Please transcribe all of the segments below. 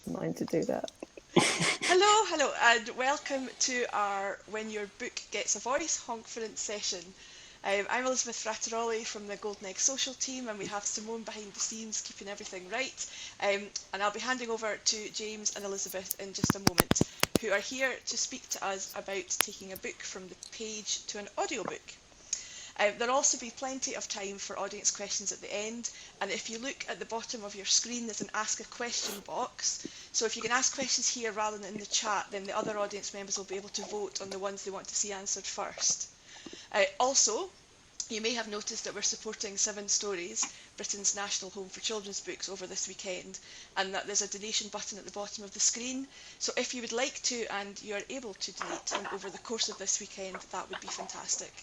Mind to do that. Hello, and welcome to our When Your Book Gets a Voice conference session. I'm Elizabeth Frattaroli from the Golden Egg Social team, and we have Simone behind the scenes keeping everything right. And I'll be handing over to James and Elizabeth in just a moment, who are here to speak to us about taking a book from the page to an audiobook. There'll also be plenty of time for audience questions at the end, and if you look at the bottom of your screen, there's an Ask a Question box. So if you can ask questions here rather than in the chat, then the other audience members will be able to vote on the ones they want to see answered first. Also, you may have noticed that we're supporting Seven Stories, Britain's national home for children's books, over this weekend, and that there's a donation button at the bottom of the screen. So if you would like to and you are able to donate over the course of this weekend, that would be fantastic.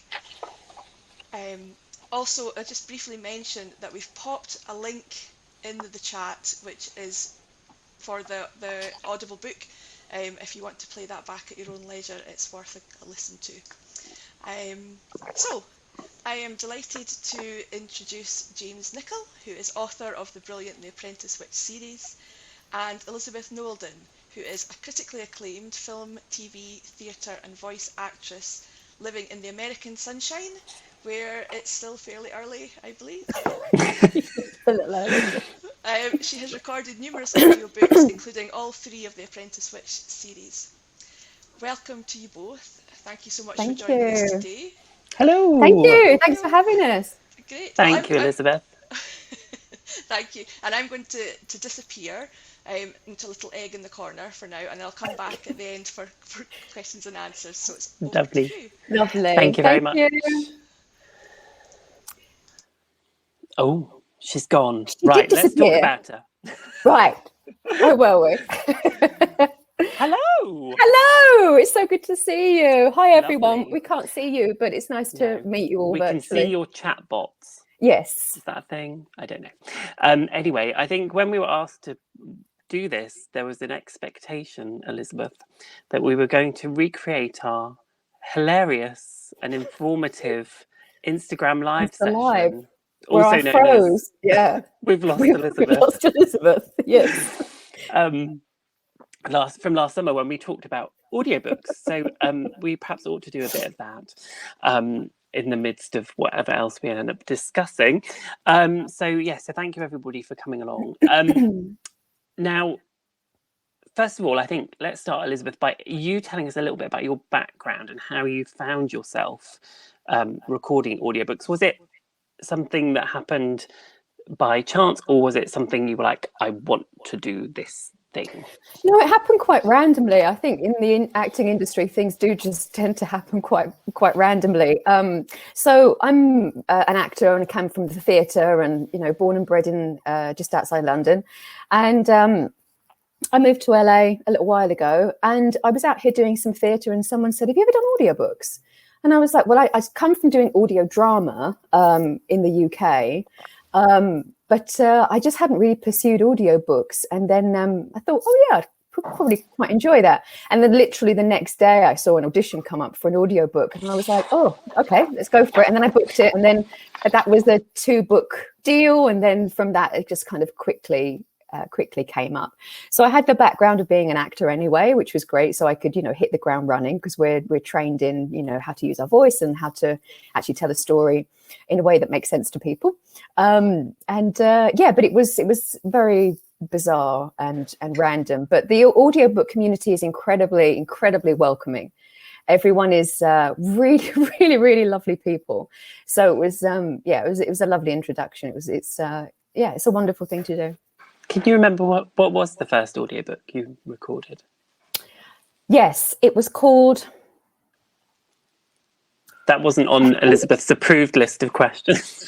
Um, Also, I just briefly mention that we've popped a link in the chat, which is for the Audible book. If you want to play that back at your own leisure, it's worth a listen to. So, I am delighted to introduce James Nicol, who is author of the brilliant The Apprentice Witch series, and Elizabeth Knowelden, who is a critically acclaimed film, TV, theatre and voice actress living in the American sunshine, where it's still fairly early, I believe. She has recorded numerous audiobooks, including all three of the Apprentice Witch series. Welcome to you both. Thank you so much for Thank joining us you. today. Thank Hello. you. Thanks for Hello. having us. Great. Well, Thank you, Elizabeth. Thank you. And I'm going to disappear into a little egg in the corner for now, and I'll come back at the end for questions and answers. So it's over to Lovely. you. Lovely. Thank you very Thank much. you. Oh, she's gone. She did Right, let's talk disappear. about her. Right. Where were we? Hello. Hello. It's so good to see you. Hi, everyone. Lovely. We can't see you, but it's nice to meet you all We virtually. can see your chat bots. Yes. Is that a thing? I don't know. Anyway, I think when we were asked to do this, there was an expectation, Elizabeth, that we were going to recreate our hilarious and informative Instagram live It's alive. session, Where also I known froze. as Yeah. We've Lost We've Elizabeth. lost Elizabeth. Yes. From last summer when we talked about audiobooks. So we perhaps ought to do a bit of that in the midst of whatever else we end up discussing. So thank you everybody for coming along. Now, first of all, I think let's start, Elizabeth, by you telling us a little bit about your background and how you found yourself recording audiobooks. Was it something that happened by chance, or was it something you were like, I want to do this thing? No, it happened quite randomly. I think in the acting industry, things do just tend to happen quite randomly. So I'm an actor and I came from the theatre, and born and bred in just outside London, and I moved to LA a little while ago, and I was out here doing some theatre, and someone said, "Have you ever done audiobooks?" And I was like, "Well, I come from doing audio drama in the UK." But I just hadn't really pursued audiobooks. And then I thought, oh yeah, I'd probably quite enjoy that. And then literally the next day I saw an audition come up for an audiobook, and I was like, oh, okay, let's go for it. And then I booked it, and then that was a 2-book deal. And then from that, it just kind of quickly came up. So I had the background of being an actor anyway, which was great. So I could, hit the ground running, because we're trained in, how to use our voice and how to actually tell a story in a way that makes sense to people. But it was very bizarre and random. But the audiobook community is incredibly welcoming. Everyone is really, really, really lovely people. So it was a lovely introduction. It's a wonderful thing to do. Can you remember what was the first audiobook you recorded? Yes, it was called... That wasn't on Elizabeth's approved list of questions.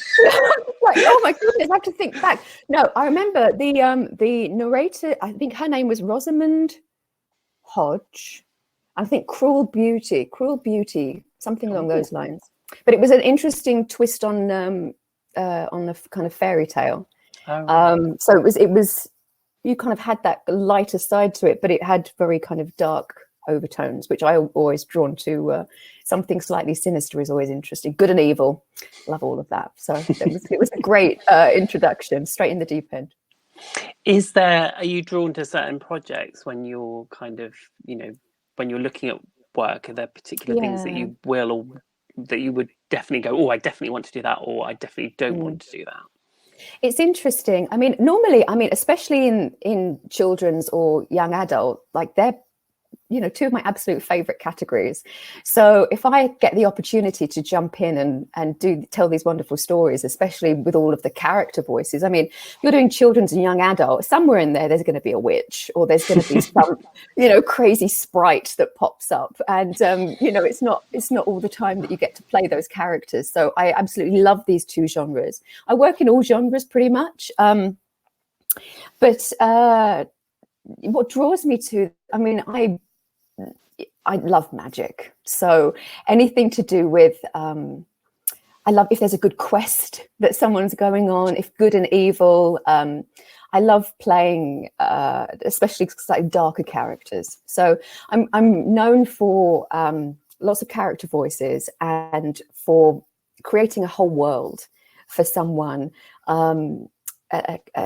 Like, oh my goodness, I have to think back. No, I remember the narrator, I think her name was Rosamund Hodge. I think Cruel Beauty, something along those lines. But it was an interesting twist on the kind of fairy tale. So it was you kind of had that lighter side to it, but it had very kind of dark overtones, which I always drawn to. Something slightly sinister is always interesting. Good and evil, love all of that. So it was a great introduction, straight in the deep end. Are you drawn to certain projects when you're kind of, when you're looking at work? Are there particular things that you will, or that you would definitely go, oh, I definitely want to do that, or I definitely don't want to do that? It's interesting. I mean, normally, especially in children's or young adult, like they're, two of my absolute favorite categories. So if I get the opportunity to jump in and tell these wonderful stories, especially with all of the character voices, I mean, you're doing children's and young adult, somewhere in there's going to be a witch, or there's going to be some, crazy sprite that pops up. And, it's not all the time that you get to play those characters. So I absolutely love these two genres. I work in all genres pretty much. But what draws me to, I love magic. So anything to do with, I love if there's a good quest that someone's going on, if good and evil. I love playing, especially slightly darker characters. So I'm known for lots of character voices and for creating a whole world for someone.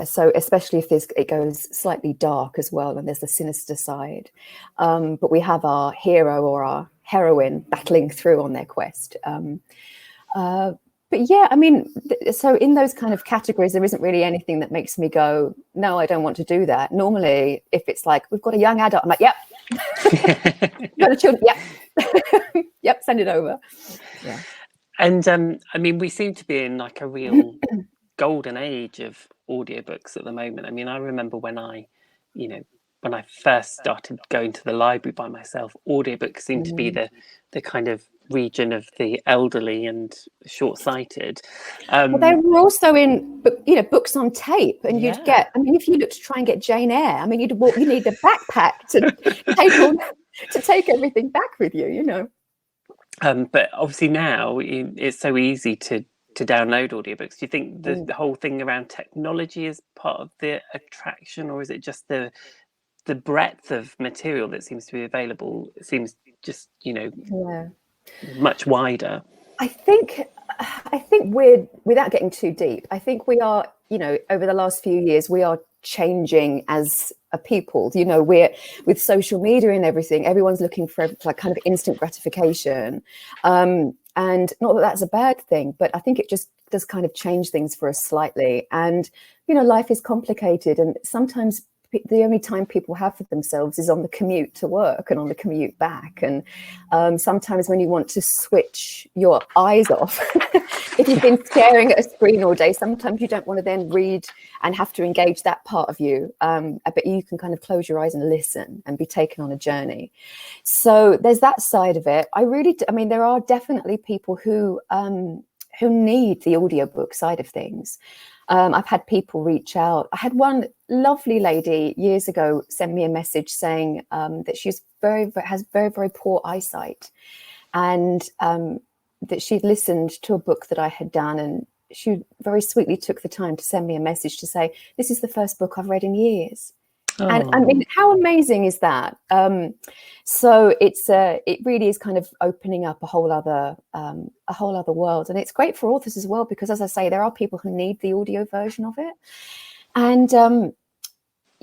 So especially if it goes slightly dark as well, and there's the sinister side. But we have our hero or our heroine battling through on their quest. But yeah, so in those kind of categories, there isn't really anything that makes me go, no, I don't want to do that. Normally, if it's like, we've got a young adult, I'm like, yep. Got a children, yep. Yep, send it over. Yeah. And we seem to be in like a real golden age of audiobooks at the moment. I remember when I first started going to the library by myself, audiobooks seemed to be the kind of region of the elderly and short-sighted. Well, they were also in, books on tape, and you'd get. If you look to try and get Jane Eyre, you need a backpack to take everything back with you. But obviously now it's so easy to download audiobooks. Do you think the whole thing around technology is part of the attraction, or is it just the breadth of material that seems to be available? It seems just much wider. I think we're, without getting too deep, I think we are, over the last few years, we are changing as a people. We're with social media and everything, everyone's looking for like kind of instant gratification. And not that that's a bad thing, but I think it just does kind of change things for us slightly. And, life is complicated, and sometimes the only time people have for themselves is on the commute to work and on the commute back. And sometimes when you want to switch your eyes off, if you've been staring at a screen all day, sometimes you don't want to then read and have to engage that part of you. But you can kind of close your eyes and listen and be taken on a journey. So there's that side of it. There are definitely people who need the audiobook side of things. I've had people reach out. I had one lovely lady years ago send me a message saying that she's has very, very poor eyesight, and that she'd listened to a book that I had done, and she very sweetly took the time to send me a message to say, this is the first book I've read in years. Oh. And how amazing is that? So it really is kind of opening up a whole other world, and it's great for authors as well, because, as I say, there are people who need the audio version of it, and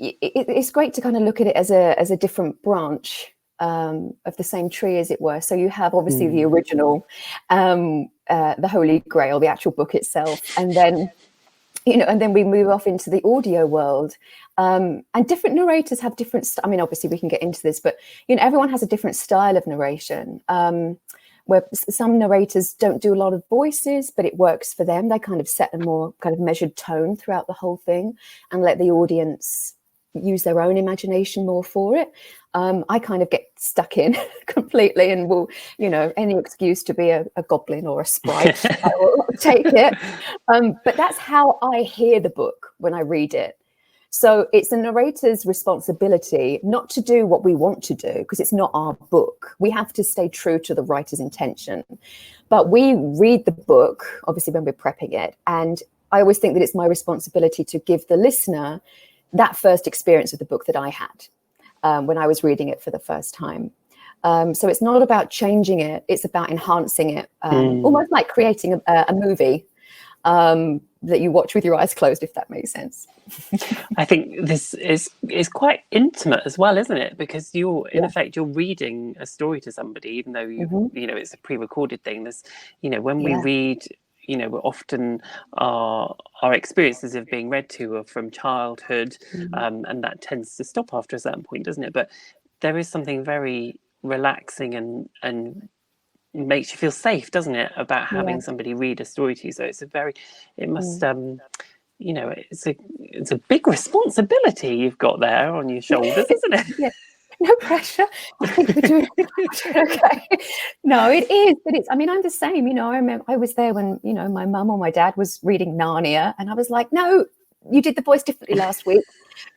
it's great to kind of look at it as a different branch of the same tree, as it were. So you have obviously the original, the Holy Grail, the actual book itself, and then we move off into the audio world. And different narrators have different. Obviously we can get into this, but everyone has a different style of narration. Where some narrators don't do a lot of voices, but it works for them. They kind of set a more kind of measured tone throughout the whole thing and let the audience use their own imagination more for it. I kind of get stuck in completely, and will, any excuse to be a goblin or a sprite, I will take it. But that's how I hear the book when I read it. So it's the narrator's responsibility not to do what we want to do, because it's not our book. We have to stay true to the writer's intention. But we read the book, obviously, when we're prepping it. And I always think that it's my responsibility to give the listener that first experience of the book that I had when I was reading it for the first time. So it's not about changing it. It's about enhancing it, almost like creating a movie. that you watch with your eyes closed, if that makes sense. I think this is quite intimate as well, isn't it? Because you're in effect you're reading a story to somebody, even though you know it's a pre-recorded thing. There's when we read, we're often our experiences of being read to are from childhood, and that tends to stop after a certain point, doesn't it? But there is something very relaxing and makes you feel safe, doesn't it, about having somebody read a story to you. So it must it's a big responsibility you've got there on your shoulders, isn't it? Yeah. No pressure. I think we're doing okay. No, it is, but I mean, I'm the same. I remember I was there when my mum or my dad was reading Narnia, and I was like, no, you did the voice differently last week.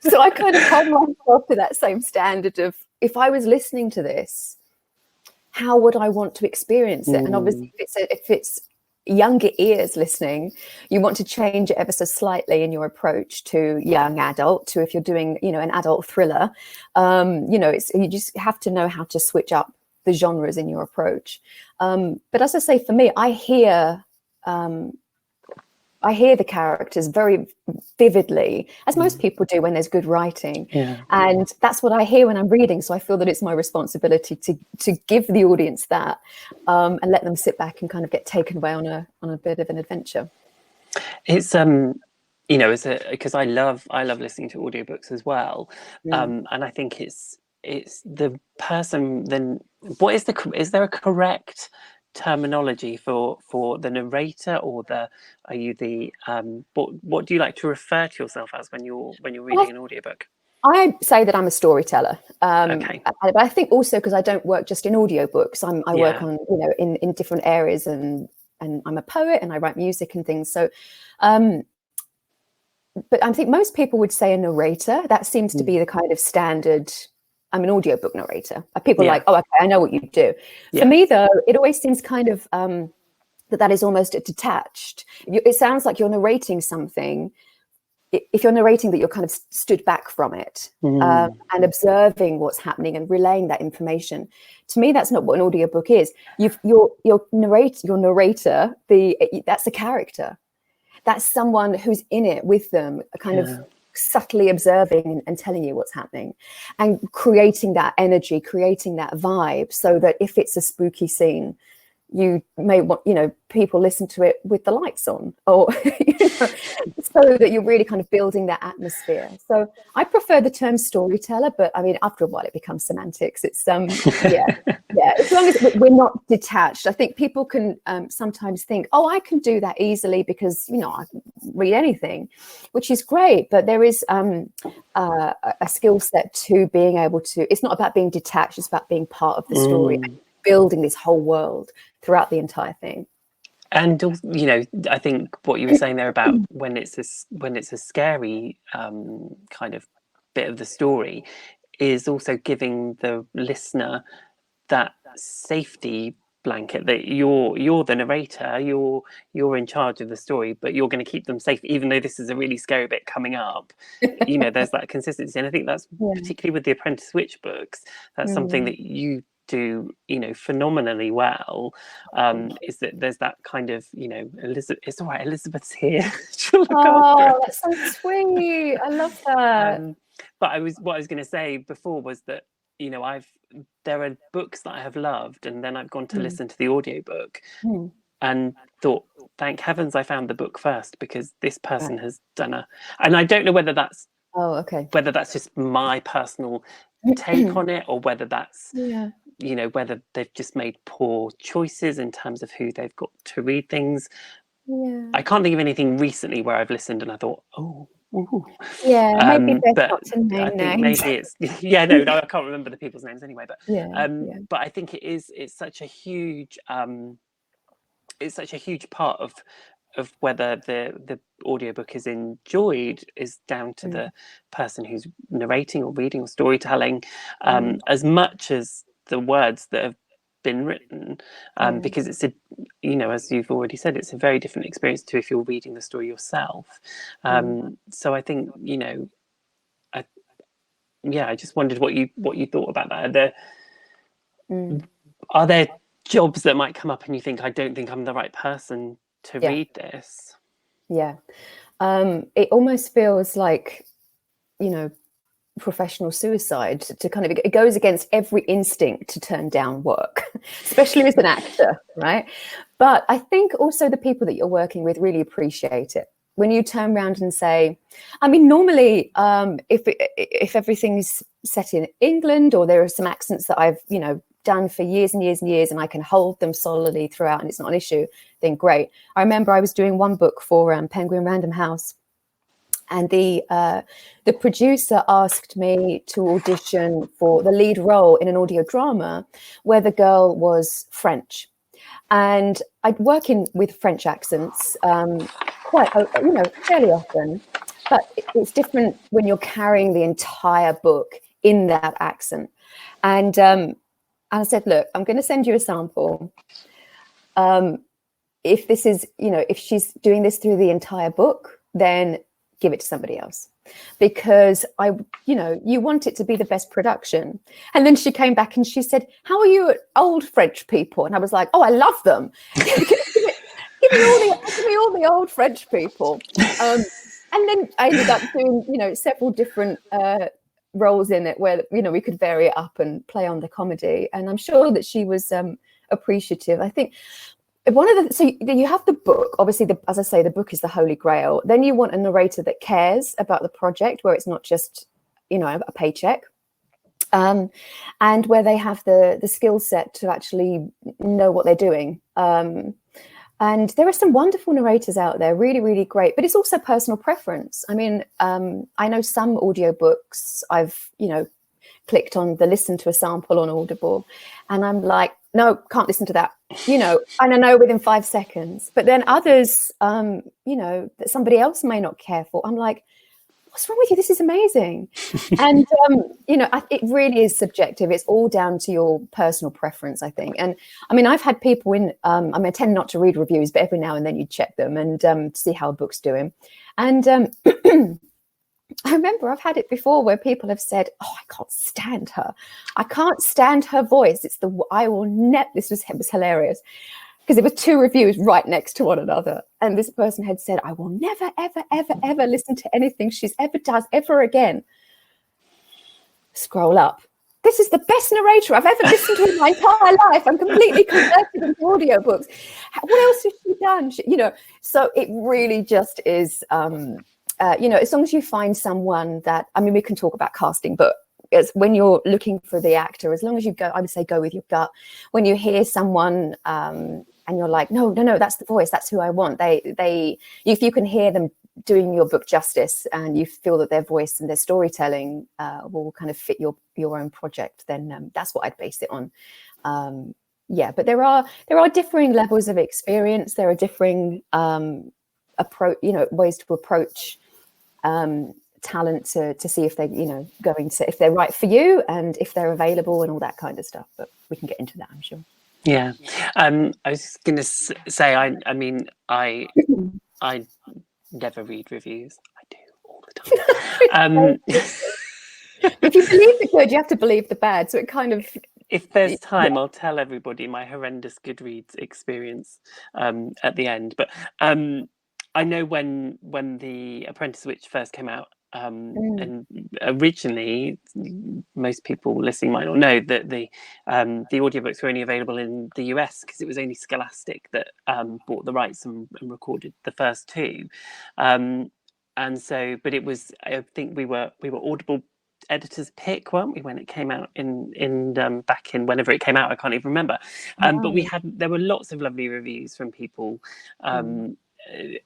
So I kind of hold myself to that same standard of, if I was listening to this, how would I want to experience it? And obviously, if it's younger ears listening, you want to change it ever so slightly in your approach to young adult. To if you're doing, an adult thriller, you just have to know how to switch up the genres in your approach. But as I say, for me, I hear the characters very vividly, as most people do when there's good writing. And that's what I hear when I'm reading. So I feel that it's my responsibility to give the audience that, and let them sit back and kind of get taken away on a bit of an adventure. It's because I love listening to audiobooks as well. And I think it's the person. Then is there a correct terminology for the narrator, or are you the what do you like to refer to yourself as when you're reading an audiobook? I say that I'm a storyteller. Okay. But I think also because I don't work just in audiobooks, I work on in different areas, and I'm a poet and I write music and things. So but I think most people would say a narrator. That seems to be the kind of standard. I'm an audiobook narrator. People are like, oh, okay, I know what you do. For me, though, it always seems kind of that is almost detached. It sounds like you're narrating something. If you're narrating that, you're kind of stood back from it and observing what's happening and relaying that information. To me, that's not what an audiobook is. Your narrator, that's a character. That's someone who's in it with them, kind of subtly observing and telling you what's happening, and creating that energy, creating that vibe, so that if it's a spooky scene, you may want, people listen to it with the lights on, or so that you're really kind of building that atmosphere. So I prefer the term storyteller, but I mean, after a while it becomes semantics. It's as long as we're not detached. I think people can sometimes think, oh, I can do that easily because I can read anything, which is great, but there is a skill set to being able to, it's not about being detached, it's about being part of the story and building this whole world throughout the entire thing. And I think what you were saying there about when it's a scary kind of bit of the story is also giving the listener that safety blanket that you're the narrator, you're in charge of the story, but you're going to keep them safe even though this is a really scary bit coming up. There's that consistency, and I think that's particularly with the Apprentice Witch books, that's something that you do phenomenally well, is that there's that kind of Elizabeth, it's all right, Elizabeth's here. That's so sweet. I love that. But what I was going to say before was that there are books that I have loved, and then I've gone to listen to the audiobook and thought, thank heavens I found the book first, because this person has done and I don't know whether that's whether that's just my personal take on it, or whether that's whether they've just made poor choices in terms of who they've got to read things. I can't think of anything recently where I've listened and I thought, oh, ooh. Maybe best but not to name I think names. maybe it's no, I can't remember the people's names anyway. But but I think it's such a huge part of whether the audiobook is enjoyed is down to the person who's narrating or reading or storytelling, as much as the words that have been written, because it's as you've already said, it's a very different experience to if you're reading the story yourself. So I think I just wondered what you thought about that. Are there jobs that might come up and you think, I don't think I'm the right person to read this? Yeah. It almost feels like, professional suicide to kind of, it goes against every instinct to turn down work, especially as an actor, right? But I think also the people that you're working with really appreciate it. When you turn around and say, I mean, normally, if everything's set in England, or there are some accents that I've, done for years and years and years, and I can hold them solidly throughout and it's not an issue, then great. I remember I was doing one book for Penguin Random House, and the producer asked me to audition for the lead role in an audio drama where the girl was French. And I'd work with French accents quite, fairly often. But it's different when you're carrying the entire book in that accent. And I said, look, I'm going to send you a sample. If this is, if she's doing this through the entire book, then give it to somebody else, because you want it to be the best production. And then she came back and she said, how are you at old French people? And I was like, oh, I love them. give me all the old French people. And then I ended up doing, several different roles in it where, we could vary it up and play on the comedy. And I'm sure that she was appreciative. I think so you have the book, obviously, as I say, the book is the holy grail. Then you want a narrator that cares about the project, where it's not just, a paycheck, and where they have the skill set to actually know what they're doing. And there are some wonderful narrators out there, really, really great, but it's also personal preference. I mean, I know some audiobooks I've, clicked on the listen to a sample on Audible, and I'm like, no, can't listen to that, and I know within 5 seconds. But then others, that somebody else may not care for, I'm like, what's wrong with you? This is amazing. And, it really is subjective. It's all down to your personal preference, I think. And I mean, I've had people I tend not to read reviews, but every now and then you check them and see how a book's doing. And I remember I've had it before where people have said, oh, I can't stand her. I can't stand her voice. This was hilarious, because it was 2 reviews right next to one another. And this person had said, I will never, ever, ever, ever listen to anything she's ever does ever again. Scroll up. This is the best narrator I've ever listened to in my entire life. I'm completely converted into audiobooks. What else has she done? So it really just is... as long as you find someone that, I mean, we can talk about casting, but when you're looking for the actor, as long as you I would say go with your gut. When you hear someone and you're like, no, that's the voice, that's who I want. If you can hear them doing your book justice and you feel that their voice and their storytelling will kind of fit your own project, then that's what I'd base it on. But there are differing levels of experience. There are differing ways to approach talent to see if they're if they're right for you and if they're available and all that kind of stuff. But we can get into that, I'm sure. Yeah. I was going to say, I mean, I never read reviews. I do all the time. If you believe the good, you have to believe the bad. So it kind of... If there's time, I'll tell everybody my horrendous Goodreads experience at the end. But I know when The Apprentice Witch first came out, and originally, most people listening might not know that the audiobooks were only available in the US, because it was only Scholastic that bought the rights and recorded the first 2. And so, but it was, I think we were Audible editor's pick, weren't we, when it came out in back in whenever it came out, I can't even remember. But there were lots of lovely reviews from people,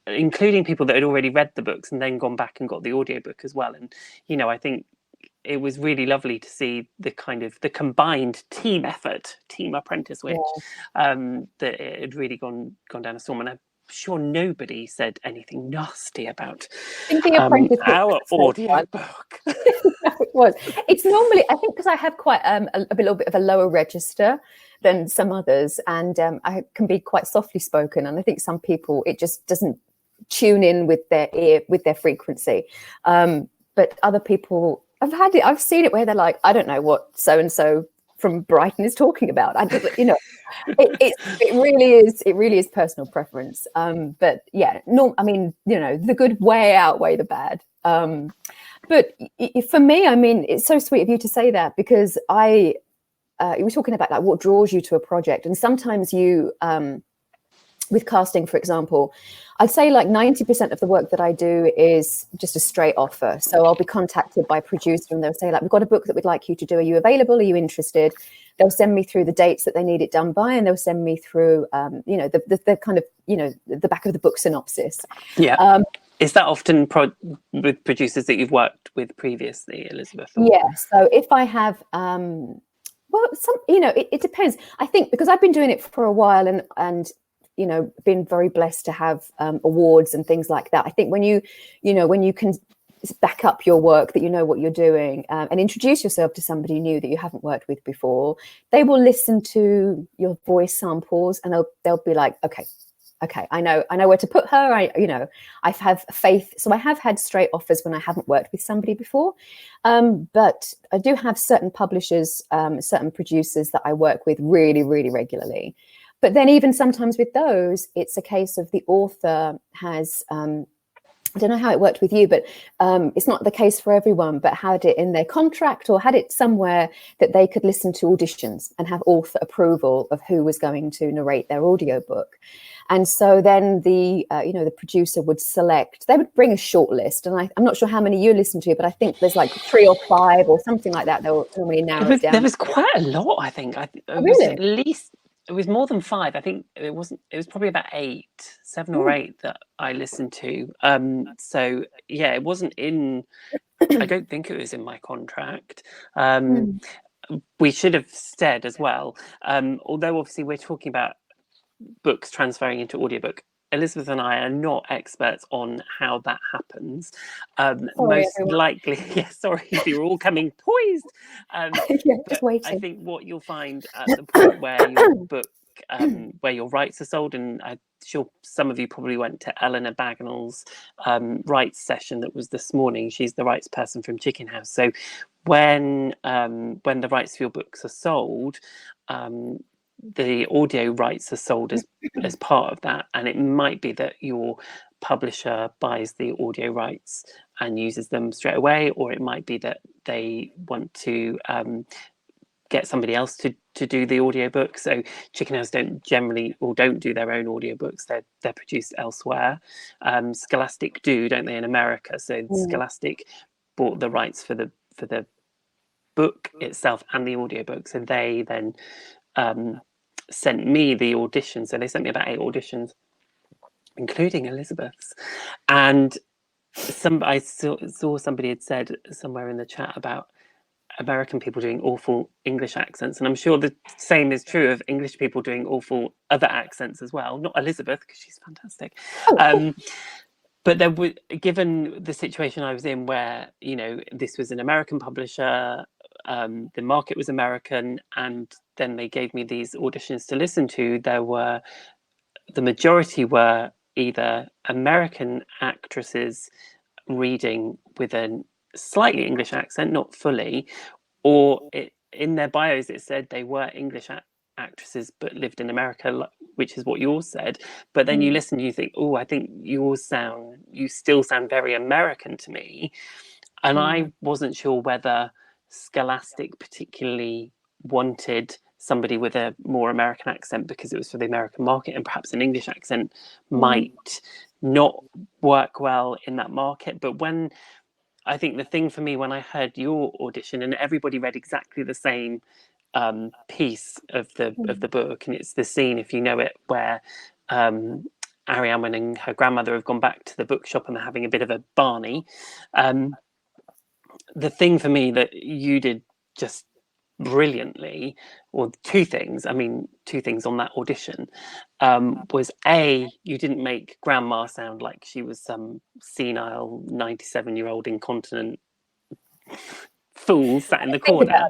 including people that had already read the books and then gone back and got the audiobook as well. And I think it was really lovely to see the combined team effort, Team Apprentice Witch, that it had really gone down a storm. And I'm sure nobody said anything nasty about our audiobook. It was. It's normally, I think, because I have quite a little bit of a lower register than some others, and I can be quite softly spoken, and I think some people, it just doesn't tune in with their ear, with their frequency. But other people, I've seen it where they're like, I don't know what so and so from Brighton is talking about. It really is personal preference. But yeah, no, I mean, the good way outweigh the bad. But for me, I mean, it's so sweet of you to say that, because you were talking about like what draws you to a project, and sometimes you, with casting, for example, I'd say like 90% of the work that I do is just a straight offer. So I'll be contacted by a producer and they'll say like, we've got a book that we'd like you to do. Are you available? Are you interested? They'll send me through the dates that they need it done by, and they'll send me through, the kind of, the back of the book synopsis. Yeah. Is that often with producers that you've worked with previously, Elizabeth? Or? Yeah. So if I have, it depends. I think because I've been doing it for a while and been very blessed to have awards and things like that. I think when you can back up your work, that you know what you're doing, and introduce yourself to somebody new that you haven't worked with before, they will listen to your voice samples and they'll be like, okay, I know where to put her. I have faith. So I have had straight offers when I haven't worked with somebody before, but I do have certain publishers, certain producers that I work with really, really regularly. But then even sometimes with those, it's a case of the author has, I don't know how it worked with you, but it's not the case for everyone, but had it in their contract or had it somewhere that they could listen to auditions and have author approval of who was going to narrate their audiobook. And so then the producer would select, they would bring a short list. And I'm not sure how many you listen to, but I think there's like 3 or 5 or something like that. They'll normally narrow it down. There was quite a lot, I think. Really? It was more than 5. I think it was probably about 7 or 8 that I listened to. So yeah, it wasn't in, I don't think it was in my contract. We should have said as well, although obviously we're talking about books transferring into audiobook, Elizabeth and I are not experts on how that happens. Most likely, sorry, you're all coming poised. Just waiting. I think what you'll find at the point where your book, where your rights are sold, and I'm sure some of you probably went to Eleanor Bagnall's rights session that was this morning. She's the rights person from Chicken House. So when the rights for your books are sold, the audio rights are sold as part of that, and it might be that your publisher buys the audio rights and uses them straight away, or it might be that they want to get somebody else to do the audiobook. So Chicken House don't do their own audiobooks. They're produced elsewhere. Scholastic do, don't they, in America? So Scholastic bought the rights for the book itself and the audiobook. So they then sent me the auditions. So they sent me about 8 auditions, including Elizabeth's. And I saw somebody had said somewhere in the chat about American people doing awful English accents, and I'm sure the same is true of English people doing awful other accents as well. Not Elizabeth, because she's fantastic. But there was, given the situation I was in, where this was an American publisher, the market was American, and then they gave me these auditions to listen to. The majority were either American actresses reading with a slightly English accent, not fully, or in their bios it said they were English actresses but lived in America, which is what yours said. But then you listen and you think, oh, I think you still sound very American to me. And I wasn't sure whether Scholastic particularly wanted somebody with a more American accent because it was for the American market, and perhaps an English accent might not work well in that market. But I think the thing for me, when I heard your audition, and everybody read exactly the same piece of the book, and it's the scene, if you know it, where Ariane and her grandmother have gone back to the bookshop and they're having a bit of a Barney. The thing for me that you did just brilliantly, or two things on that audition, was you didn't make grandma sound like she was some senile 97-year-old incontinent fool sat in the corner.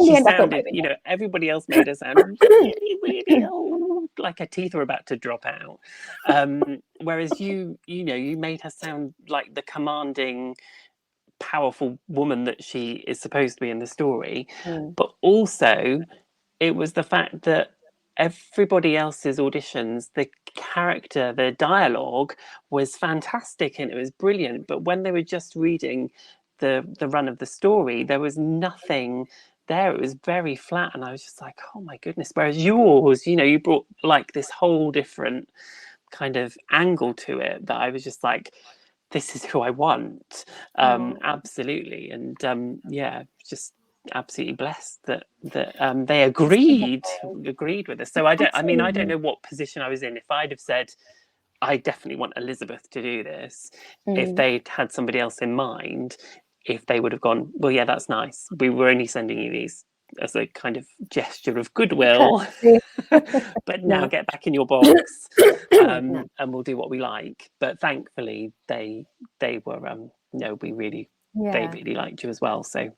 She sounded, everybody else made her sound really, really old, like her teeth were about to drop out. Whereas you made her sound like the commanding powerful woman that she is supposed to be in the story, Mm. but also it was the fact that everybody else's auditions, the character, the dialogue was fantastic and it was brilliant. But when they were just reading the run of the story, there was nothing there. It was very flat, and I was just like, oh my goodness. Whereas yours, you know, you brought like this whole different kind of angle to it that I was just like, this is who I want. Absolutely. And yeah, just absolutely blessed that they agreed with us. So I don't know what position I was in. If I'd have said I definitely want Elizabeth to do this, if they'd had somebody else in mind, if they would have gone, well, yeah, that's nice, we were only sending you these as a kind of gesture of goodwill, but now get back in your box, and we'll do what we like. But thankfully they were no, we really they really liked you as well. So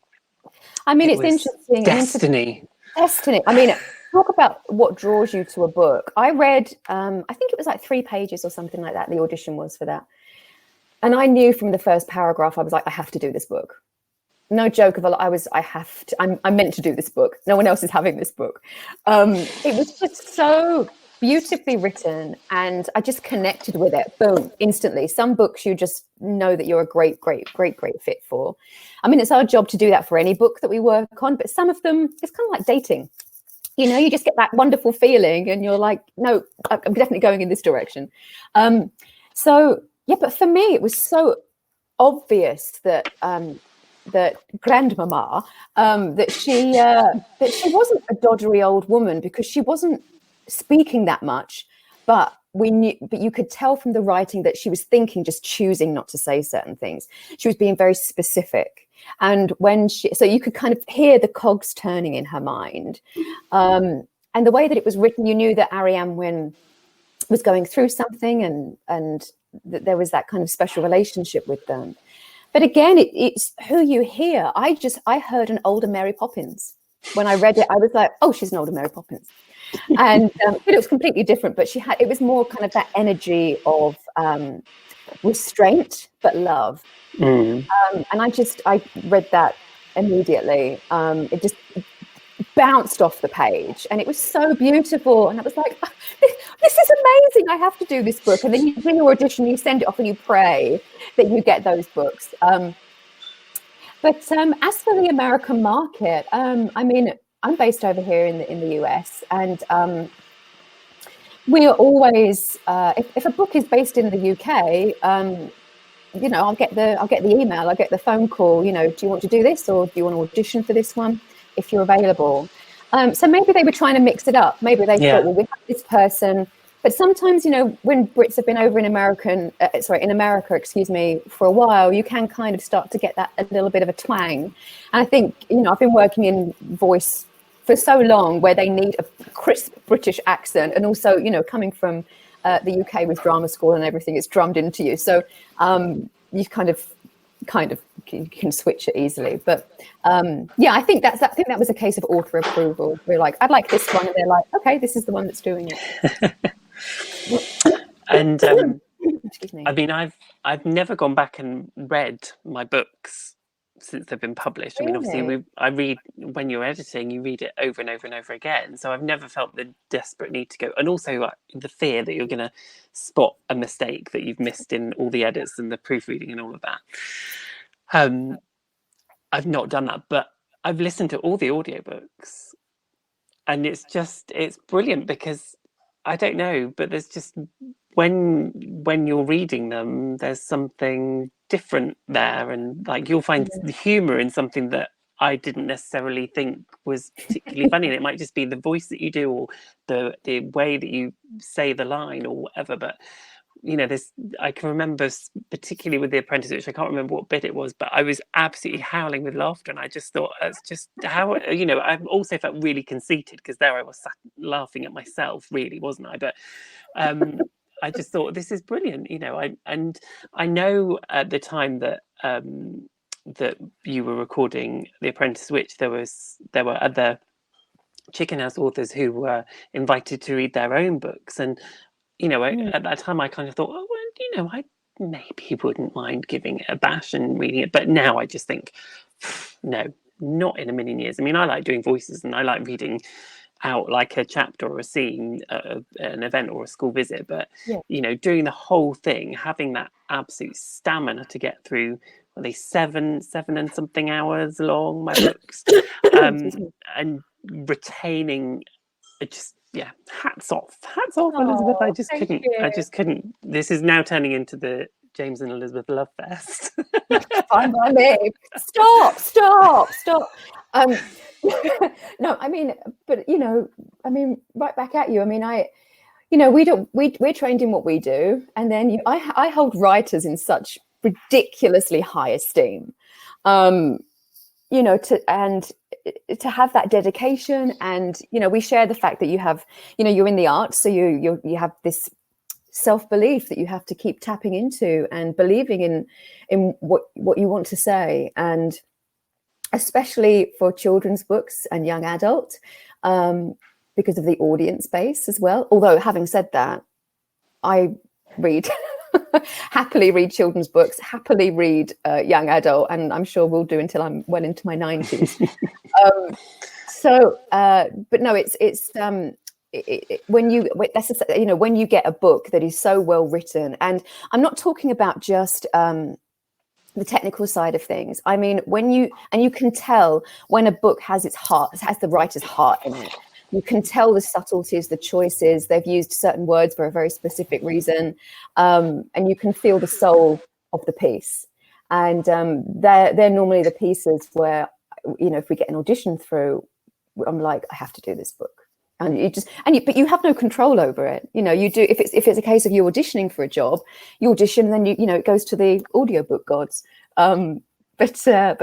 I mean, it's interesting. Destiny. I mean, talk about what draws you to a book. I read, I think it was like 3 pages or something like that. The audition was for that. And I knew from the first paragraph, I was like, I have to do this book. No joke of a lot. I'm meant to do this book. No one else is having this book. It was just so beautifully written, and I just connected with it. Boom, instantly. Some books you just know that you're a great fit for. I mean, it's our job to do that for any book that we work on, but some of them, it's kind of like dating. You know, you just get that wonderful feeling and you're like, no, I'm definitely going in this direction. So yeah, but for me, it was so obvious that that grandmama, that she wasn't a doddery old woman, because she wasn't speaking that much, but you could tell from the writing that she was thinking, just choosing not to say certain things. She was being very specific, and so you could kind of hear the cogs turning in her mind, and the way that it was written, you knew that Ariane Wynne was going through something, and that there was that kind of special relationship with them. But again, it's who you hear. I heard an older Mary Poppins. When I read it, I was like, oh, she's an older Mary Poppins. And it was completely different, but it was more kind of that energy of restraint, but love. And I read that immediately. It just bounced off the page, and it was so beautiful. And I was like, oh, this is amazing. I have to do this book. And then you bring your audition, you send it off, and you pray that you get those books. But as for the American market, I mean, I'm based over here in the US, and we are always, if a book is based in the UK, you know, I'll get the email, I'll get the phone call, you know, do you want to do this, or do you want to audition for this one, if you're available? So maybe they were trying to mix it up. Maybe they thought, well, we have this person. But sometimes, you know, when Brits have been over in America, for a while, you can kind of start to get that a little bit of a twang. And I think, you know, I've been working in voice for so long, where they need a crisp British accent, and also, you know, coming from the UK with drama school and everything, it's drummed into you. So you kind of you can switch it easily. But yeah, I think that was a case of author approval. We're like, I'd like this one, and they're like, okay, this is the one that's doing it. And Excuse me. I mean, I've never gone back and read my books since they've been published. I mean, obviously, I read, when you're editing, you read it over and over and over again. So I've never felt the desperate need to go, and also like, the fear that you're going to spot a mistake that you've missed in all the edits and the proofreading and all of that. I've not done that, but I've listened to all the audiobooks, and it's brilliant, because I don't know, but there's just, when you're reading them, there's something different there, and like you'll find the humor in something that I didn't necessarily think was particularly funny, and it might just be the voice that you do, or the way that you say the line, or whatever. But you know, I can remember, particularly with The Apprentice, which I can't remember what bit it was, but I was absolutely howling with laughter, and I just thought, that's just how, you know, I also felt really conceited, because there I was sat laughing at myself, really, wasn't I? But I just thought, this is brilliant, you know. I know at the time that that you were recording The Apprentice, which there were other Chicken House authors who were invited to read their own books, and you know, at that time I kind of thought, oh, well, you know, maybe wouldn't mind giving it a bash and reading it. But now I just think, no, not in a million years. I mean, I like doing voices and I like reading out like a chapter or a scene at an event or a school visit, but you know, doing the whole thing, having that absolute stamina to get through, are they seven and something hours long, my books, and retaining, just hats off, Elizabeth. I just couldn't. This is now turning into the James and Elizabeth Love Fest. Fine by me. Stop. No, I mean, but you know, I mean, right back at you. I mean, we're trained in what we do, and then I hold writers in such ridiculously high esteem. You know, to have that dedication, and you know, we share the fact that you have, you know, you're in the arts, so you have this self-belief that you have to keep tapping into and believing in what you want to say, and especially for children's books and young adult, because of the audience base as well. Although having said that, I happily read children's books, happily read young adult, and I'm sure will do until I'm well into my 90s. But no, when you get a book that is so well written, and I'm not talking about just the technical side of things. I mean, you can tell when a book has the writer's heart in it. You can tell the subtleties, the choices. They've used certain words for a very specific reason, and you can feel the soul of the piece. And they're normally the pieces where, you know, if we get an audition through, I'm like, I have to do this book. And but you have no control over it. You know, you do, if it's a case of you auditioning for a job, you audition, and then you know, it goes to the audiobook gods. But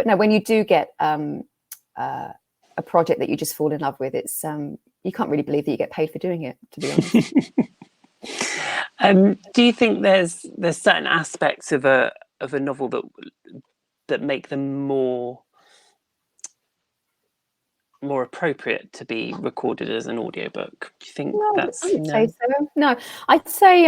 no, when you do get a project that you just fall in love with, it's you can't really believe that you get paid for doing it, to be honest. Do you think there's certain aspects of a novel that make them more appropriate to be recorded as an audiobook? Do you think that's say so? No, I'd say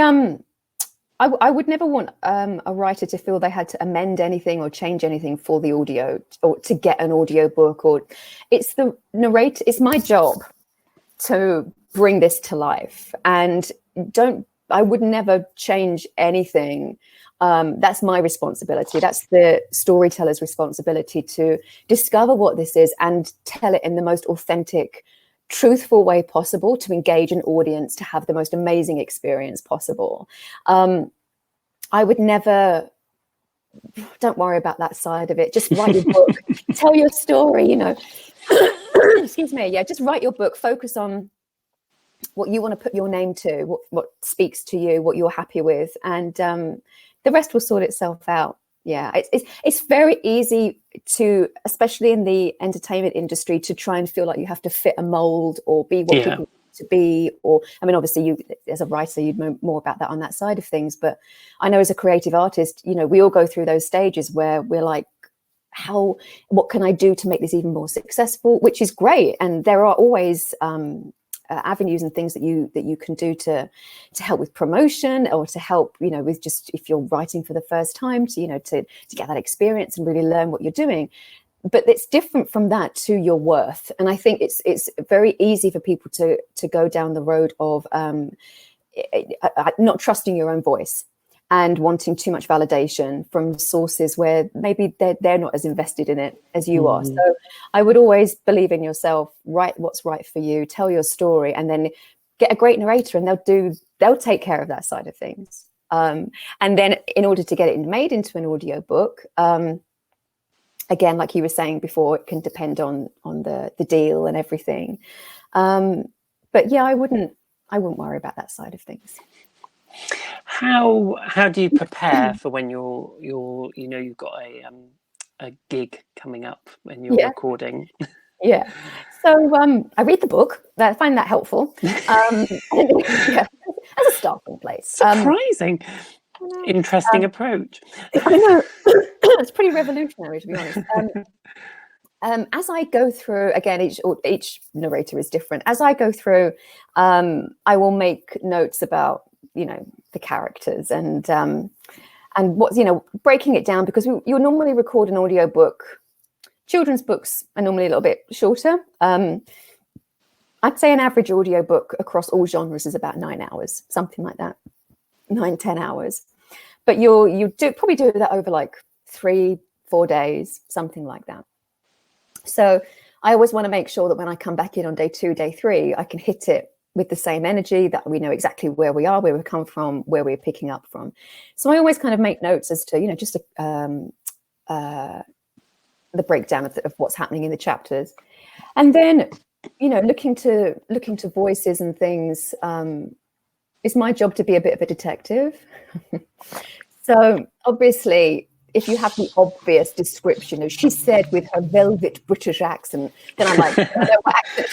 I would never want a writer to feel they had to amend anything or change anything for the audio or to get an audiobook, or it's the narrator. It's my job to bring this to life, and I would never change anything. That's my responsibility. That's the storyteller's responsibility to discover what this is and tell it in the most authentic, truthful way possible, to engage an audience, to have the most amazing experience possible. I would never, don't worry about that side of it. Just write your book, tell your story, you know. Excuse me. Yeah, just write your book, focus on what you want to put your name to, what speaks to you, what you're happy with, and the rest will sort itself out. Yeah, it's very easy to, especially in the entertainment industry, to try and feel like you have to fit a mold or be what people want to be. Or, I mean, obviously, you as a writer, you'd know more about that on that side of things. But I know as a creative artist, you know, we all go through those stages where we're like, what can I do to make this even more successful? Which is great, and there are always avenues and things that you can do to help with promotion, or to help, you know, with just if you're writing for the first time, to, you know, to get that experience and really learn what you're doing. But it's different from that to your worth. And I think it's very easy for people to go down the road of not trusting your own voice and wanting too much validation from sources where maybe they're not as invested in it as you are. So I would always believe in yourself, write what's right for you, tell your story, and then get a great narrator, and they'll take care of that side of things. And then in order to get it made into an audiobook, again, like you were saying before, it can depend on the deal and everything. But yeah, I wouldn't worry about that side of things. How do you prepare for when you're you know, you've got a gig coming up when you're recording? Yeah. So I read the book. I find that helpful. As a starting place. Surprising. Interesting approach. I know. It's pretty revolutionary, to be honest. As I go through, again, each narrator is different. As I go through, I will make notes about, you know, the characters, and and what's, breaking it down, because you'll normally record an audiobook. Children's books are normally a little bit shorter. I'd say an average audiobook across all genres is about 9 hours, something like that, 9-10 hours. But you probably do that over like 3-4 days, something like that. So I always want to make sure that when I come back in on day 2, day 3, I can hit it with the same energy, that we know exactly where we are, where we've come from, where we're picking up from. So I always kind of make notes as to, just the breakdown of what's happening in the chapters. And then, looking to voices and things, it's my job to be a bit of a detective. So obviously, if you have the obvious description of she said with her velvet British accent, then I'm like, I know what accent.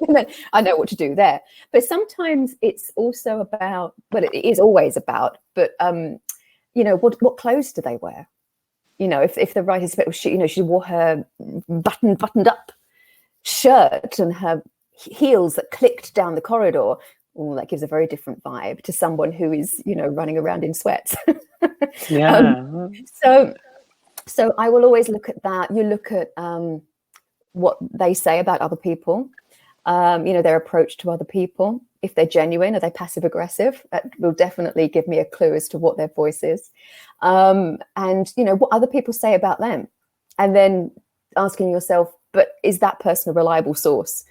And then I know what to do there. But sometimes it's also about, well, it is always about, but what clothes do they wear? If the writer said, she wore her buttoned up shirt and her heels that clicked down the corridor. Oh, that gives a very different vibe to someone who is, running around in sweats. Yeah. So I will always look at that. You look at what they say about other people, their approach to other people. If they're genuine, are they passive aggressive? That will definitely give me a clue as to what their voice is. And, what other people say about them. And then asking yourself, but is that person a reliable source?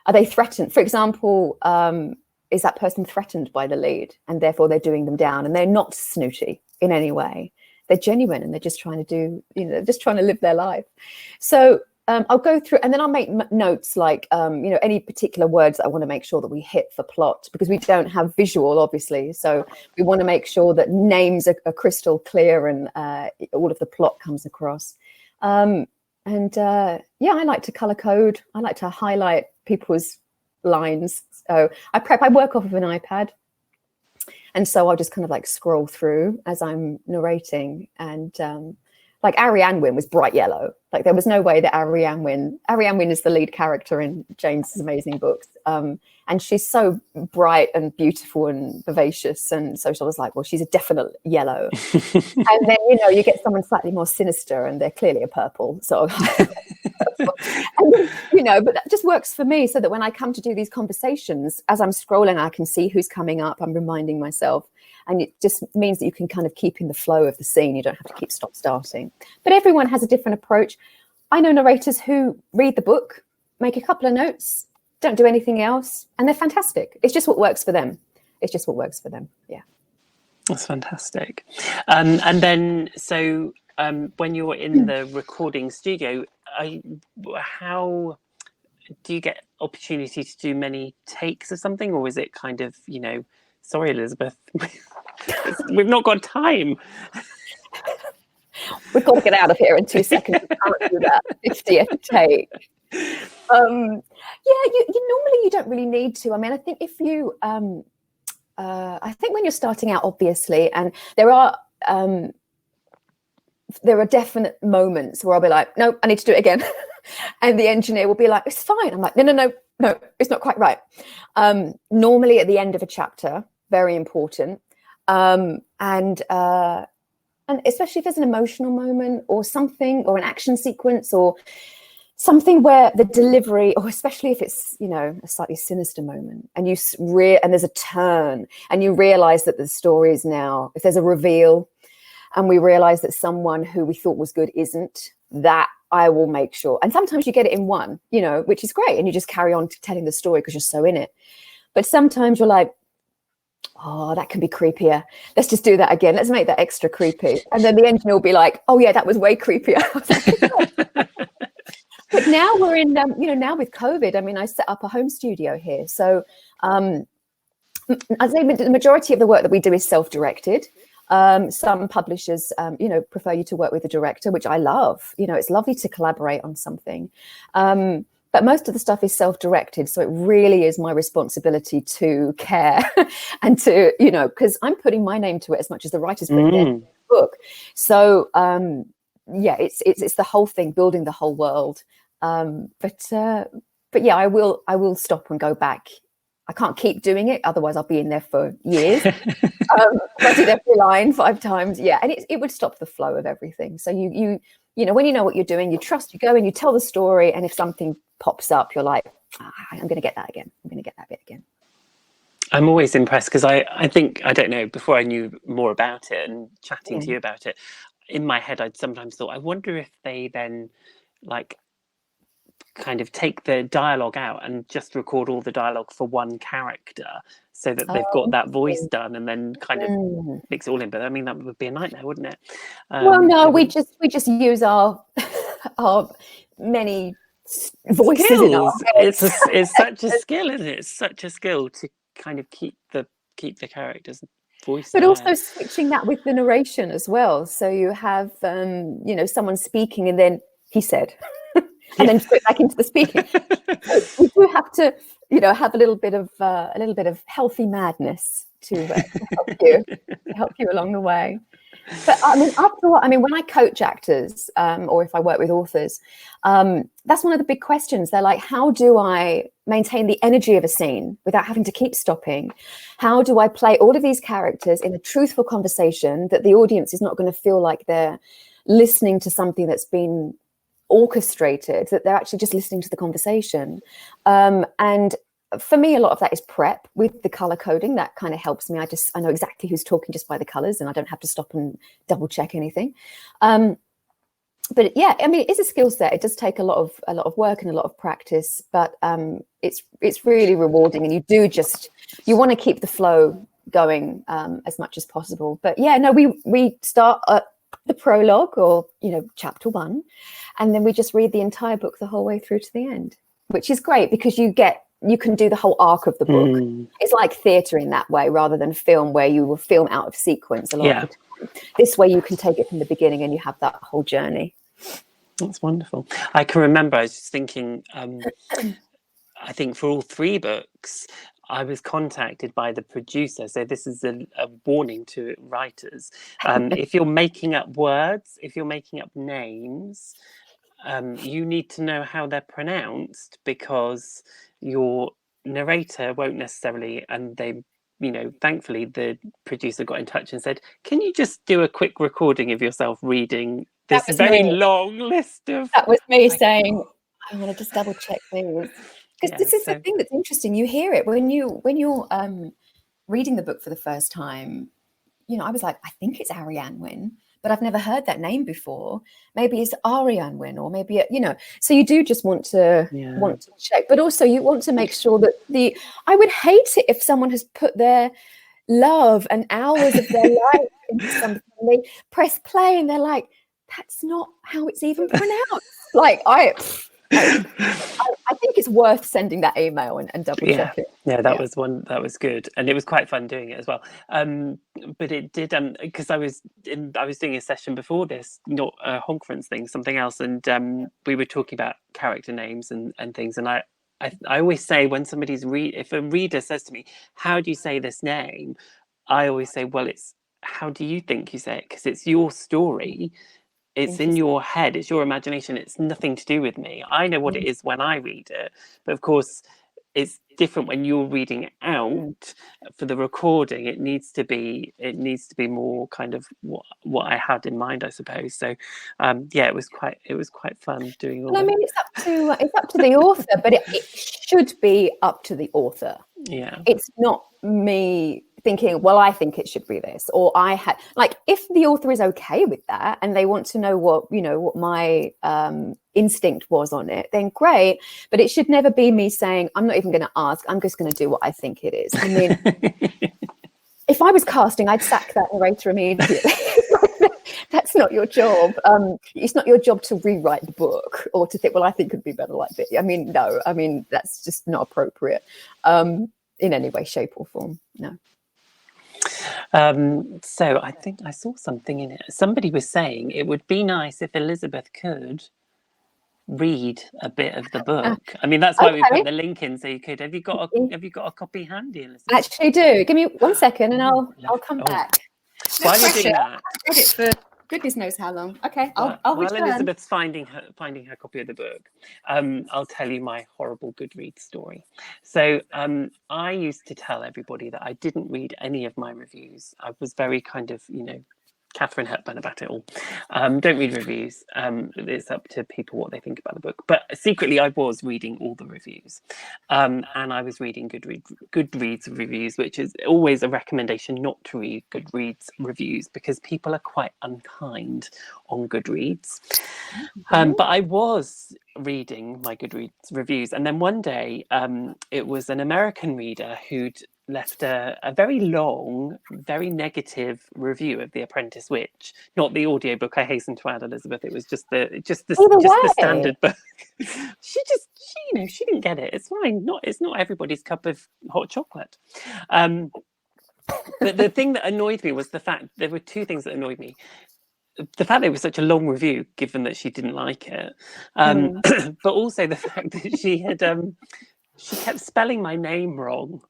Are they threatened? For example, is that person threatened by the lead and therefore they're doing them down, and they're not snooty in any way? They're genuine and they're just trying to do, they're just trying to live their life. So I'll go through, and then I'll make notes like, any particular words that I want to make sure that we hit for plot, because we don't have visual, obviously. So we want to make sure that names are crystal clear and all of the plot comes across. I like to color code. I like to highlight people's lines. So I work off of an iPad. And so I'll just kind of like scroll through as I'm narrating. And like Ariane Wynne was bright yellow. Like there was no way that Ariane Wynne is the lead character in James's amazing books. And she's so bright and beautiful and vivacious. And so I was like, well, she's a definite yellow. And then, you get someone slightly more sinister and they're clearly a purple. So, and, but that just works for me, so that when I come to do these conversations, as I'm scrolling, I can see who's coming up. I'm reminding myself. And it just means that you can kind of keep in the flow of the scene. You don't have to keep starting. But everyone has a different approach. I know narrators who read the book, make a couple of notes, don't do anything else, and they're fantastic. It's just what works for them. Yeah. That's fantastic. And then, so when you're in the recording studio, how do you get opportunity to do many takes of something, or is it kind of, sorry, Elizabeth, we've not got time. We've got to get out of here in 2 seconds. We can't do that 50th take. You normally don't really need to. I mean, I think if you, I think when you're starting out, obviously, and there are definite moments where I'll be like, no, I need to do it again. And the engineer will be like, it's fine. I'm like, no, it's not quite right. Normally at the end of a chapter, very important. And especially if there's an emotional moment or something, or an action sequence or something where the delivery, or especially if it's, a slightly sinister moment, and and there's a turn, and you realize that the story is now, if there's a reveal and we realize that someone who we thought was good isn't, that I will make sure. And sometimes you get it in one, which is great, and you just carry on telling the story because you're so in it. But sometimes you're like, oh, that can be creepier. Let's just do that again. Let's make that extra creepy. And then the engineer will be like, oh yeah, that was way creepier. But now we're in, now with COVID, I mean, I set up a home studio here. So I'd say the majority of the work that we do is self-directed. Some publishers, prefer you to work with a director, which I love. It's lovely to collaborate on something. But most of the stuff is self-directed. So it really is my responsibility to care and to, because I'm putting my name to it as much as the writer's putting their book. So, it's the whole thing, building the whole world. But yeah, I will stop and go back I can't keep doing it, otherwise I'll be in there for years. I did every line 5 times, and it would stop the flow of everything. So you know, when you know what you're doing, you trust, you go and you tell the story, and if something pops up, you're like, I'm going to get that again. I'm going to get that bit again. I'm always impressed because I think, I don't know, before I knew more about it and chatting to you about it, in my head I'd sometimes thought, I wonder if they then like kind of take the dialogue out and just record all the dialogue for one character so that they've got that voice done and then kind of mix it all in. But I mean, that would be a nightmare, wouldn't it? Well, no, we just use our many voices skills. In our heads. It's such a skill, isn't it? It's such a skill to kind of keep the character's voice. But also switching that with the narration as well. So you have you know, someone speaking and then he said, and then put back into the speaking. So you do have to, you know, have a little bit of healthy madness to help you along the way. But I mean, when I coach actors, or if I work with authors, that's one of the big questions. They're like, how do I maintain the energy of a scene without having to keep stopping? How do I play all of these characters in a truthful conversation that the audience is not going to feel like they're listening to something that's been orchestrated, that they're actually just listening to the conversation? And for me, a lot of that is prep with the color coding. That kind of helps me. I know exactly who's talking just by the colors, and I don't have to stop and double check anything. But yeah, I mean, it's a skill set. It does take a lot of work and a lot of practice, but it's really rewarding. And you want to keep the flow going as much as possible. But yeah, no, we start at the prologue, or you know, chapter 1, and then we just read the entire book the whole way through to the end, which is great because you can do the whole arc of the book. It's like theatre in that way, rather than film where you will film out of sequence a lot of the time. This way you can take it from the beginning and you have that whole journey. That's wonderful. I can remember, I was just thinking, I think for all 3 books, I was contacted by the producer. So this is a warning to writers. If you're making up words, if you're making up names, you need to know how they're pronounced, because your narrator won't necessarily, and they, you know, thankfully the producer got in touch and said, can you just do a quick recording of yourself reading this very long list of... That was me saying, I'm going to just double check these. Because this is the thing that's interesting. You hear it when you're reading the book for the first time. You know, I was like, I think it's Ariane Wynne, but I've never heard that name before. Maybe it's Ariane Wynne, or maybe, you know, so you do just want to check, but also you want to make sure that I would hate it if someone has put their love and hours of their life into something, and they press play and they're like, that's not how it's even pronounced. Like I think it's worth sending that email and double check it. Yeah, that was one. That was good, and it was quite fun doing it as well. But it did because I was doing a session before this, not a conference thing, something else, and we were talking about character names and things. And I always say, when if a reader says to me, "How do you say this name?" I always say, "Well, it's how do you think you say it? Because it's your story." It's in your head, it's your imagination, it's nothing to do with me. I know what it is when I read it, but of course it's different when you're reading it out for the recording. It needs to be more kind of what I had in mind, I suppose. So it was quite fun doing all that. I mean, it's up to the author, but it should be up to the author. Yeah. It's not me thinking, well, I think it should be this, or if the author is okay with that and they want to know what my instinct was on it, then great. But it should never be me saying, I'm not even going to ask, I'm just going to do what I think it is. I mean, if I was casting, I'd sack that narrator immediately. That's not your job. It's not your job to rewrite the book or to think, well, I think it could be better like this. I mean, no, I mean, that's just not appropriate in any way, shape or form. No. So I think I saw something in it. Somebody was saying it would be nice if Elizabeth could read a bit of the book. I mean, that's why we put the link in, so you could. Have you got a copy handy, Elizabeth? I actually do. Give me 1 second, and I'll come back. While you're doing that, I read it for Goodness knows how long. Okay, I'll While return. Elizabeth's finding her copy of the book, I'll tell you my horrible Goodreads story. So I used to tell everybody that I didn't read any of my reviews. I was very kind of, Catherine Hepburn about it all. Don't read reviews. It's up to people what they think about the book. But secretly, I was reading all the reviews, and I was reading Goodreads reviews, which is always a recommendation not to read Goodreads reviews because people are quite unkind on Goodreads. But I was reading my Goodreads reviews, and then one day it was an American reader who'd left a very long, very negative review of The Apprentice Witch. Not the audiobook, I hasten to add, Elizabeth. It was just the standard book. She didn't get it. It's fine. It's not everybody's cup of hot chocolate. But the thing that annoyed me was the fact there were two things that annoyed me. The fact that it was such a long review, given that she didn't like it, but also the fact that she kept spelling my name wrong.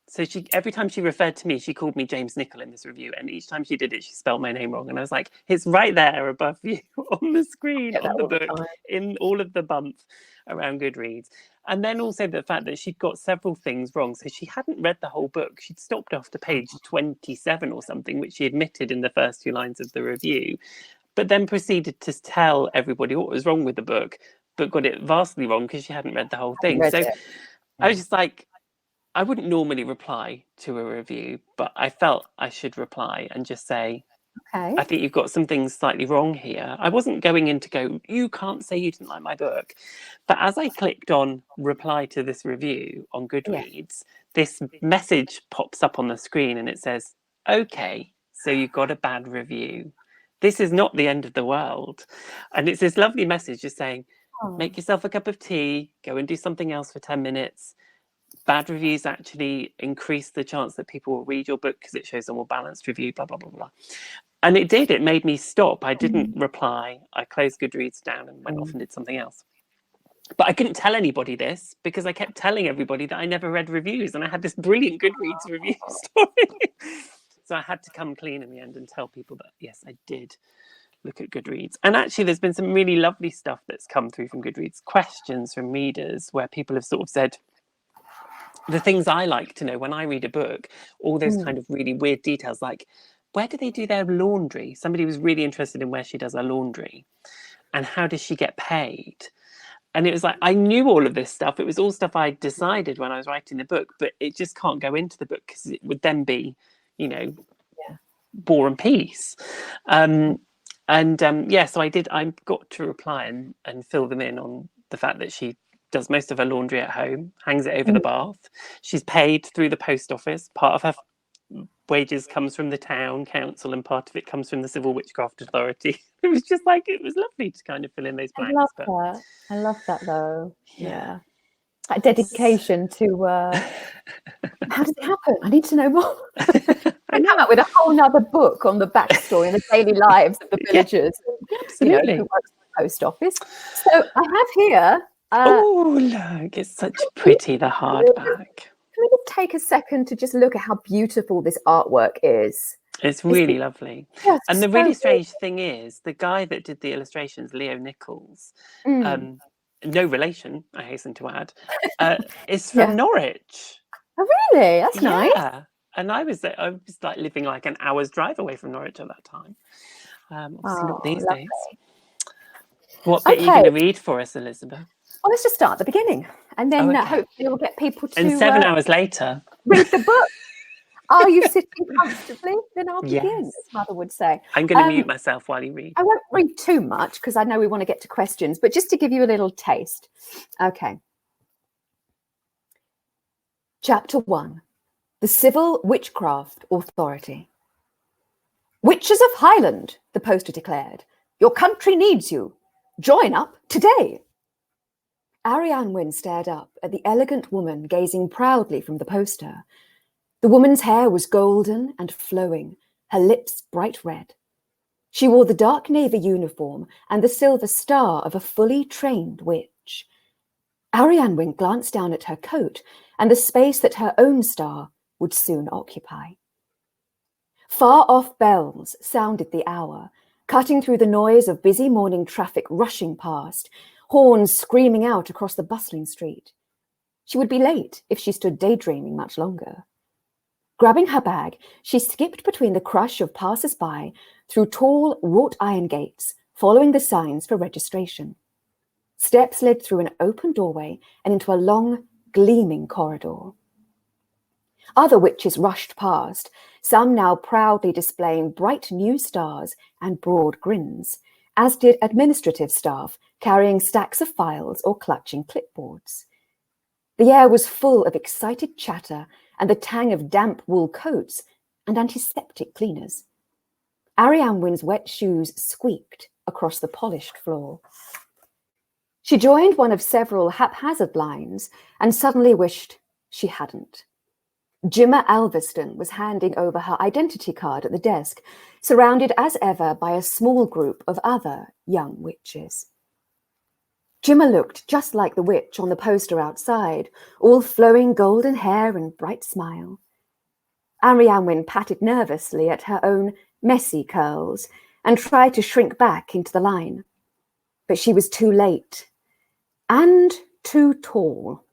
So every time she referred to me, she called me James Nicol in this review, and each time she did it, she spelled my name wrong. And I was like, it's right there above you on the screen, on the book, in all of the bump around Goodreads. And then also the fact that she'd got several things wrong. So she hadn't read the whole book. She'd stopped after page 27 or something, which she admitted in the first few lines of the review, but then proceeded to tell everybody what was wrong with the book, but got it vastly wrong because she hadn't read the whole thing. So I was just like, I wouldn't normally reply to a review, but I felt I should reply and just say, okay, I think you've got some things slightly wrong here. I wasn't going in to go, you can't say you didn't like my book. But as I clicked on reply to this review on Goodreads, this message pops up on the screen and it says, okay, so you got a bad review. This is not the end of the world. And it's this lovely message just saying, make yourself a cup of tea, go and do something else for 10 minutes. Bad reviews actually increase the chance that people will read your book because it shows a more balanced review, blah, blah, blah, blah. And it did. It made me stop. I didn't reply. I closed Goodreads down and went off and did something else. But I couldn't tell anybody this because I kept telling everybody that I never read reviews and I had this brilliant Goodreads review story. So I had to come clean in the end and tell people that, yes, I did look at Goodreads. And actually, there's been some really lovely stuff that's come through from Goodreads, questions from readers where people have sort of said, the things I like to know when I read a book, all those kind of really weird details, like where do they do their laundry? Somebody was really interested in where she does her laundry and how does she get paid? And it was like, I knew all of this stuff. It was all stuff I decided when I was writing the book, but it just can't go into the book because it would then be, War and Peace. So I got to reply and fill them in on the fact that she does most of her laundry at home, hangs it over the bath. She's paid through the post office. Part of her wages comes from the town council and part of it comes from the Civil Witchcraft Authority. It was just like, it was lovely to kind of fill in those blanks. I love that though. Yeah. That dedication to how does it happen? I need to know more. I come up with a whole nother book on the backstory and the daily lives of the villagers. Absolutely. Who works at the post office. So I have here. Oh, look, it's such pretty, the hardback. Can we just take a second to just look at how beautiful this artwork is? It's really lovely. And the really strange thing is, the guy that did the illustrations, Leo Nichols, no relation, I hasten to add, is from Norwich. Oh, really? That's nice. Yeah. And I was like living like an hour's drive away from Norwich at that time. Obviously not these days. What bit are you going to read for us, Elizabeth? Well, let's just start at the beginning, and then hopefully we'll get people to. And 7 hours later, read the book. Are you sitting comfortably? Then I'll begin, as Mother would say. I'm going to mute myself while you read. I won't read too much because I know we want to get to questions, but just to give you a little taste. Okay. Chapter 1. The Civil Witchcraft Authority. Witches of Highland, the poster declared. Your country needs you. Join up today. Ariane Wynne stared up at the elegant woman gazing proudly from the poster. The woman's hair was golden and flowing, her lips bright red. She wore the dark navy uniform and the silver star of a fully trained witch. Ariane Wynne glanced down at her coat and the space that her own star would soon occupy. Far-off bells sounded the hour, cutting through the noise of busy morning traffic rushing past, horns screaming out across the bustling street. She would be late if she stood daydreaming much longer. Grabbing her bag, she skipped between the crush of passers-by through tall wrought iron gates, following the signs for registration. Steps led through an open doorway and into a long, gleaming corridor. Other witches rushed past, some now proudly displaying bright new stars and broad grins, as did administrative staff carrying stacks of files or clutching clipboards. The air was full of excited chatter and the tang of damp wool coats and antiseptic cleaners. Ariane Wynne's wet shoes squeaked across the polished floor. She joined one of several haphazard lines and suddenly wished she hadn't. Jimmer Alverston was handing over her identity card at the desk, surrounded as ever by a small group of other young witches. Jimmer looked just like the witch on the poster outside, all flowing golden hair and bright smile. Ariane Wynne patted nervously at her own messy curls and tried to shrink back into the line. But she was too late and too tall.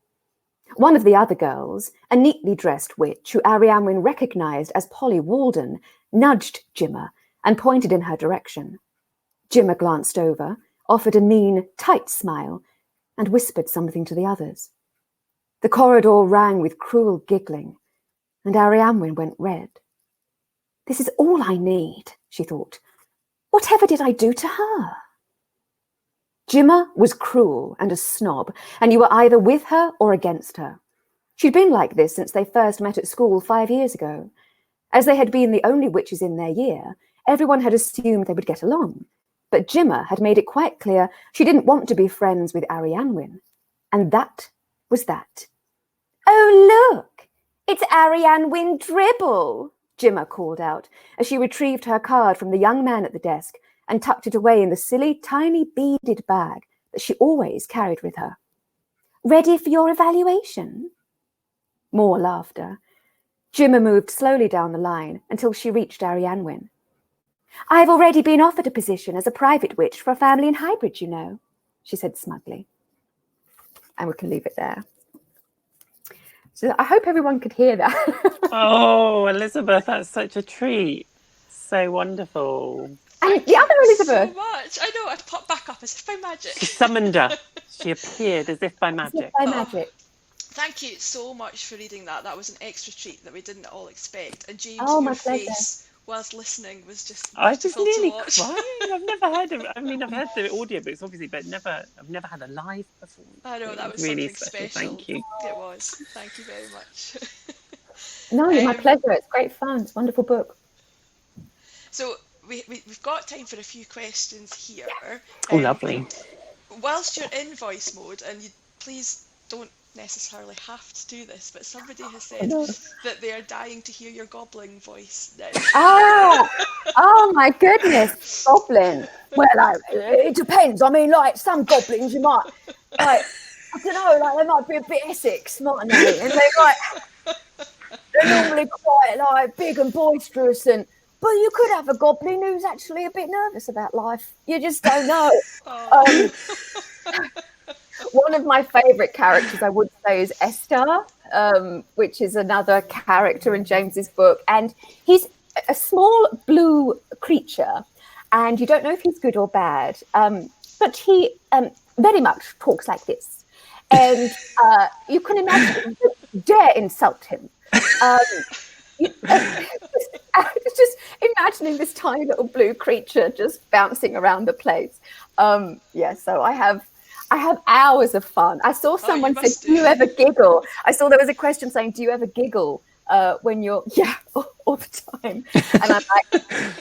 One of the other girls, a neatly dressed witch who Ariane Wynne recognised as Polly Walden, nudged Jimmer and pointed in her direction. Jimmer glanced over, offered a mean, tight smile, and whispered something to the others. The corridor rang with cruel giggling, and Ariane Wynne went red. This is all I need, she thought. Whatever did I do to her? Jimmer was cruel and a snob, and you were either with her or against her. She'd been like this since they first met at school 5 years ago. As they had been the only witches in their year, everyone had assumed they would get along. But Jimmer had made it quite clear she didn't want to be friends with Ariane Wynne. And that was that. "Oh, look, it's Ariane Wynne Dribble," Jimmer called out as she retrieved her card from the young man at the desk and tucked it away in the silly, tiny beaded bag that she always carried with her. "Ready for your evaluation?" More laughter. Jimmer moved slowly down the line until she reached Ariane Wynne. "I've already been offered a position as a private witch for a family in Highbridge, you know," she said smugly. And we can leave it there. So I hope everyone could hear that. Oh, Elizabeth, that's such a treat. So wonderful. And the other Elizabeth. So much. I know, I popped back up as if by magic. She summoned her. She appeared as if by magic. By magic. Thank you so much for reading that. That was an extra treat that we didn't all expect. And James, Oh, your my pleasure. face whilst listening was just I was beautiful nearly to watch. crying. I've never heard of. I mean, I've heard the audiobooks, obviously, but I've never had a live performance. I know, that was really something special. special. Thank you. It was. Thank you very much. No, my pleasure. It's great fun. It's a wonderful book. So we've got time for a few questions here. Oh, lovely. Whilst you're in voice mode, and you please don't necessarily have to do this, but somebody has said that they are dying to hear your gobbling voice now. Oh my goodness, goblin. Well, it depends. I mean, like some goblins, you might, like, I don't know, like they might be a bit Essex, mightn't they? And they're normally quite like big and boisterous, but you could have a goblin who's actually a bit nervous about life. You just don't know. One of my favourite characters, I would say, is Esther, which is another character in James's book. And he's a small blue creature, and you don't know if he's good or bad. But he very much talks like this. And you can imagine, dare insult him. Just imagining this tiny little blue creature just bouncing around the place. So I have hours of fun. I saw someone say, do you ever giggle? I saw there was a question saying, do you ever giggle when you're, all the time. And I'm like,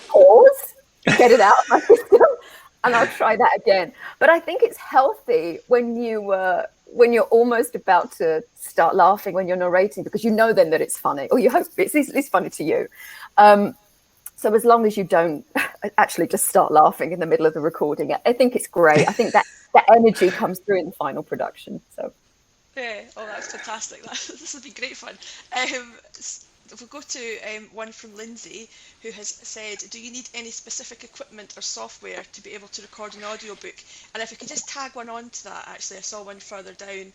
pause, get it out of my system, and I'll try that again. But I think it's healthy when you're almost about to start laughing when you're narrating, because you know then that it's funny, or you hope it's at least funny to you. So as long as you don't actually just start laughing in the middle of the recording, I think it's great. I think that energy comes through in the final production. So yeah, oh, that's fantastic. This will be great fun. we'll go to one from Lindsay, who has said, do you need any specific equipment or software to be able to record an audiobook? And if I could just tag one on to that, actually, I saw one further down,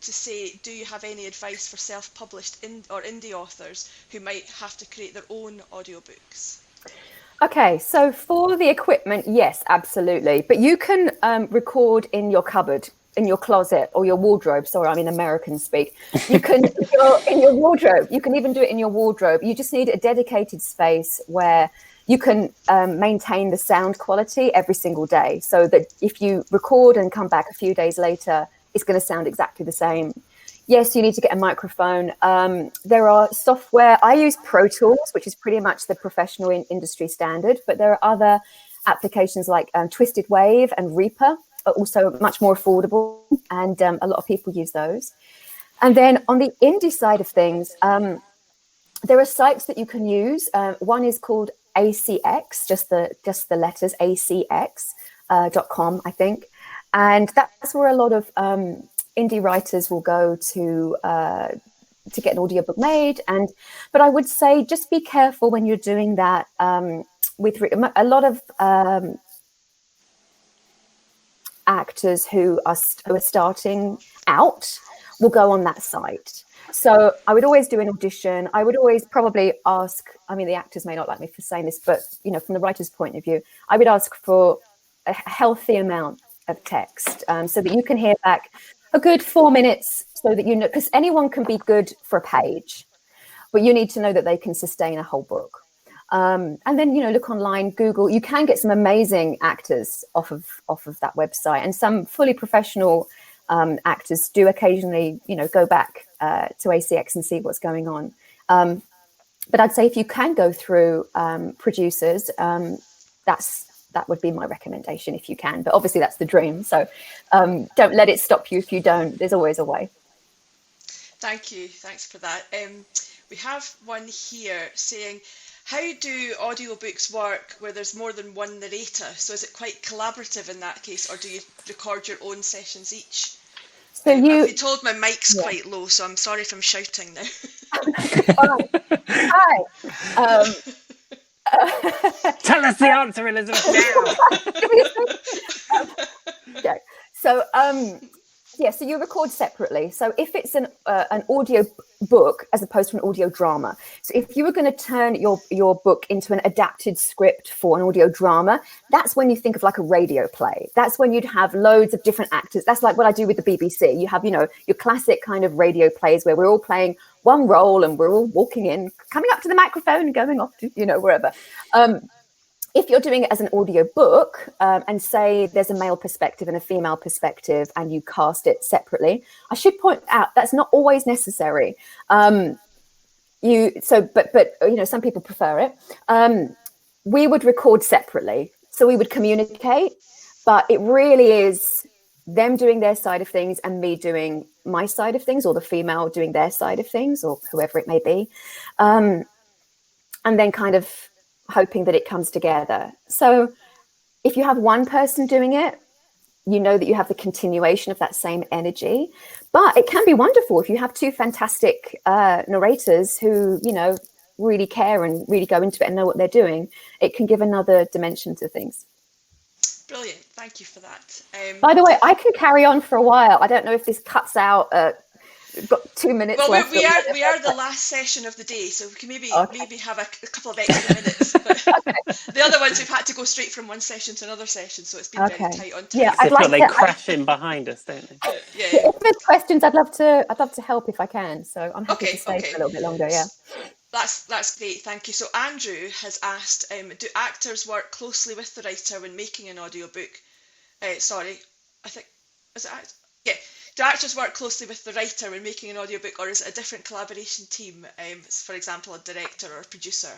to say, do you have any advice for self-published or indie authors who might have to create their own audiobooks? Okay, so for the equipment, yes, absolutely. But you can record in your cupboard, in your closet, or your wardrobe. Sorry, I'm in American speak. You can in your wardrobe. You can even do it in your wardrobe. You just need a dedicated space where you can maintain the sound quality every single day, so that if you record and come back a few days later, it's going to sound exactly the same. Yes, you need to get a microphone. There are software. I use Pro Tools, which is pretty much the professional industry standard, but there are other applications like Twisted Wave and Reaper are also much more affordable, and a lot of people use those. And then on the indie side of things, there are sites that you can use. One is called ACX, just the letters ACX.com, I think. And that's where a lot of indie writers will go to get an audiobook made. But I would say just be careful when you're doing that. With a lot of actors who are starting out will go on that site. So I would always do an audition. I would always probably ask, I mean, the actors may not like me for saying this, but from the writer's point of view, I would ask for a healthy amount of text, so that you can hear back a good 4 minutes, so that because anyone can be good for a page, but you need to know that they can sustain a whole book. And then look online, Google. You can get some amazing actors off of that website, and some fully professional actors do occasionally go back to ACX and see what's going on. But I'd say if you can go through producers, that would be my recommendation if you can. But obviously that's the dream. So don't let it stop you if you don't. There's always a way. Thank you. Thanks for that. We have one here saying, how do audiobooks work where there's more than one narrator? So is it quite collaborative in that case, or do you record your own sessions each? So I've been told my mic's quite low, so I'm sorry if I'm shouting now. Hi. Tell us the answer, Elizabeth, now. Okay. So so you record separately. So if it's an audio book as opposed to an audio drama, so if you were going to turn your book into an adapted script for an audio drama, that's when you think of like a radio play. That's when you'd have loads of different actors. That's like what I do with the BBC. You have your classic kind of radio plays where we're all playing one role and we're all walking in, coming up to the microphone and going off to wherever. If you're doing it as an audio book, and say there's a male perspective and a female perspective, and you cast it separately, I should point out that's not always necessary. But some people prefer it. We would record separately, so we would communicate, but it really is them doing their side of things and me doing my side of things, or the female doing their side of things, or whoever it may be, and then kind of hoping that it comes together. So if you have one person doing it, you know that you have the continuation of that same energy. But it can be wonderful if you have two fantastic narrators who really care and really go into it and know what they're doing. It can give another dimension to things. Brilliant, thank you for that. By the way, I can carry on for a while. I don't know if this cuts out. We've got 2 minutes left. We are the last session of the day, so we can maybe have a couple of extra minutes. But the other ones we've had to go straight from one session to another session, so it's been very tight on time. Yeah, they crash in behind us, don't they? Yeah. If there's questions, I'd love to help if I can. So I'm happy to stay for a little bit longer. Yeah. That's great, thank you. So Andrew has asked, do actors work closely with the writer when making an audiobook? Do actors work closely with the writer when making an audiobook, or is it a different collaboration team, for example, a director or a producer?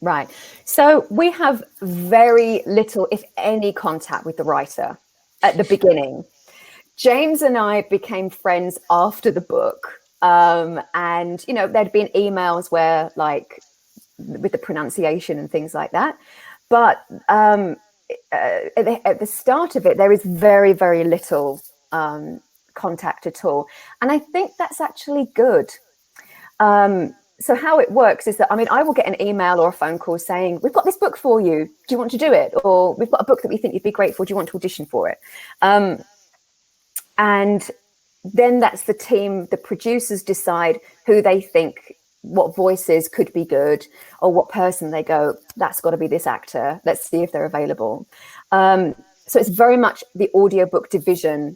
Right. So we have very little, if any, contact with the writer at the beginning. James and I became friends after the book. And, there'd been emails where, like, with the pronunciation and things like that. But at the start of it, there is very, very little contact at all. And I think that's actually good. so how it works is that, I mean, I will get an email or a phone call saying, we've got this book for you. Do you want to do it? Or we've got a book that we think you'd be great for. Do you want to audition for it? And then that's the team, the producers decide who they think, what voices could be good, or what person they go, that's got to be this actor. Let's see if they're available. So it's very much the audiobook division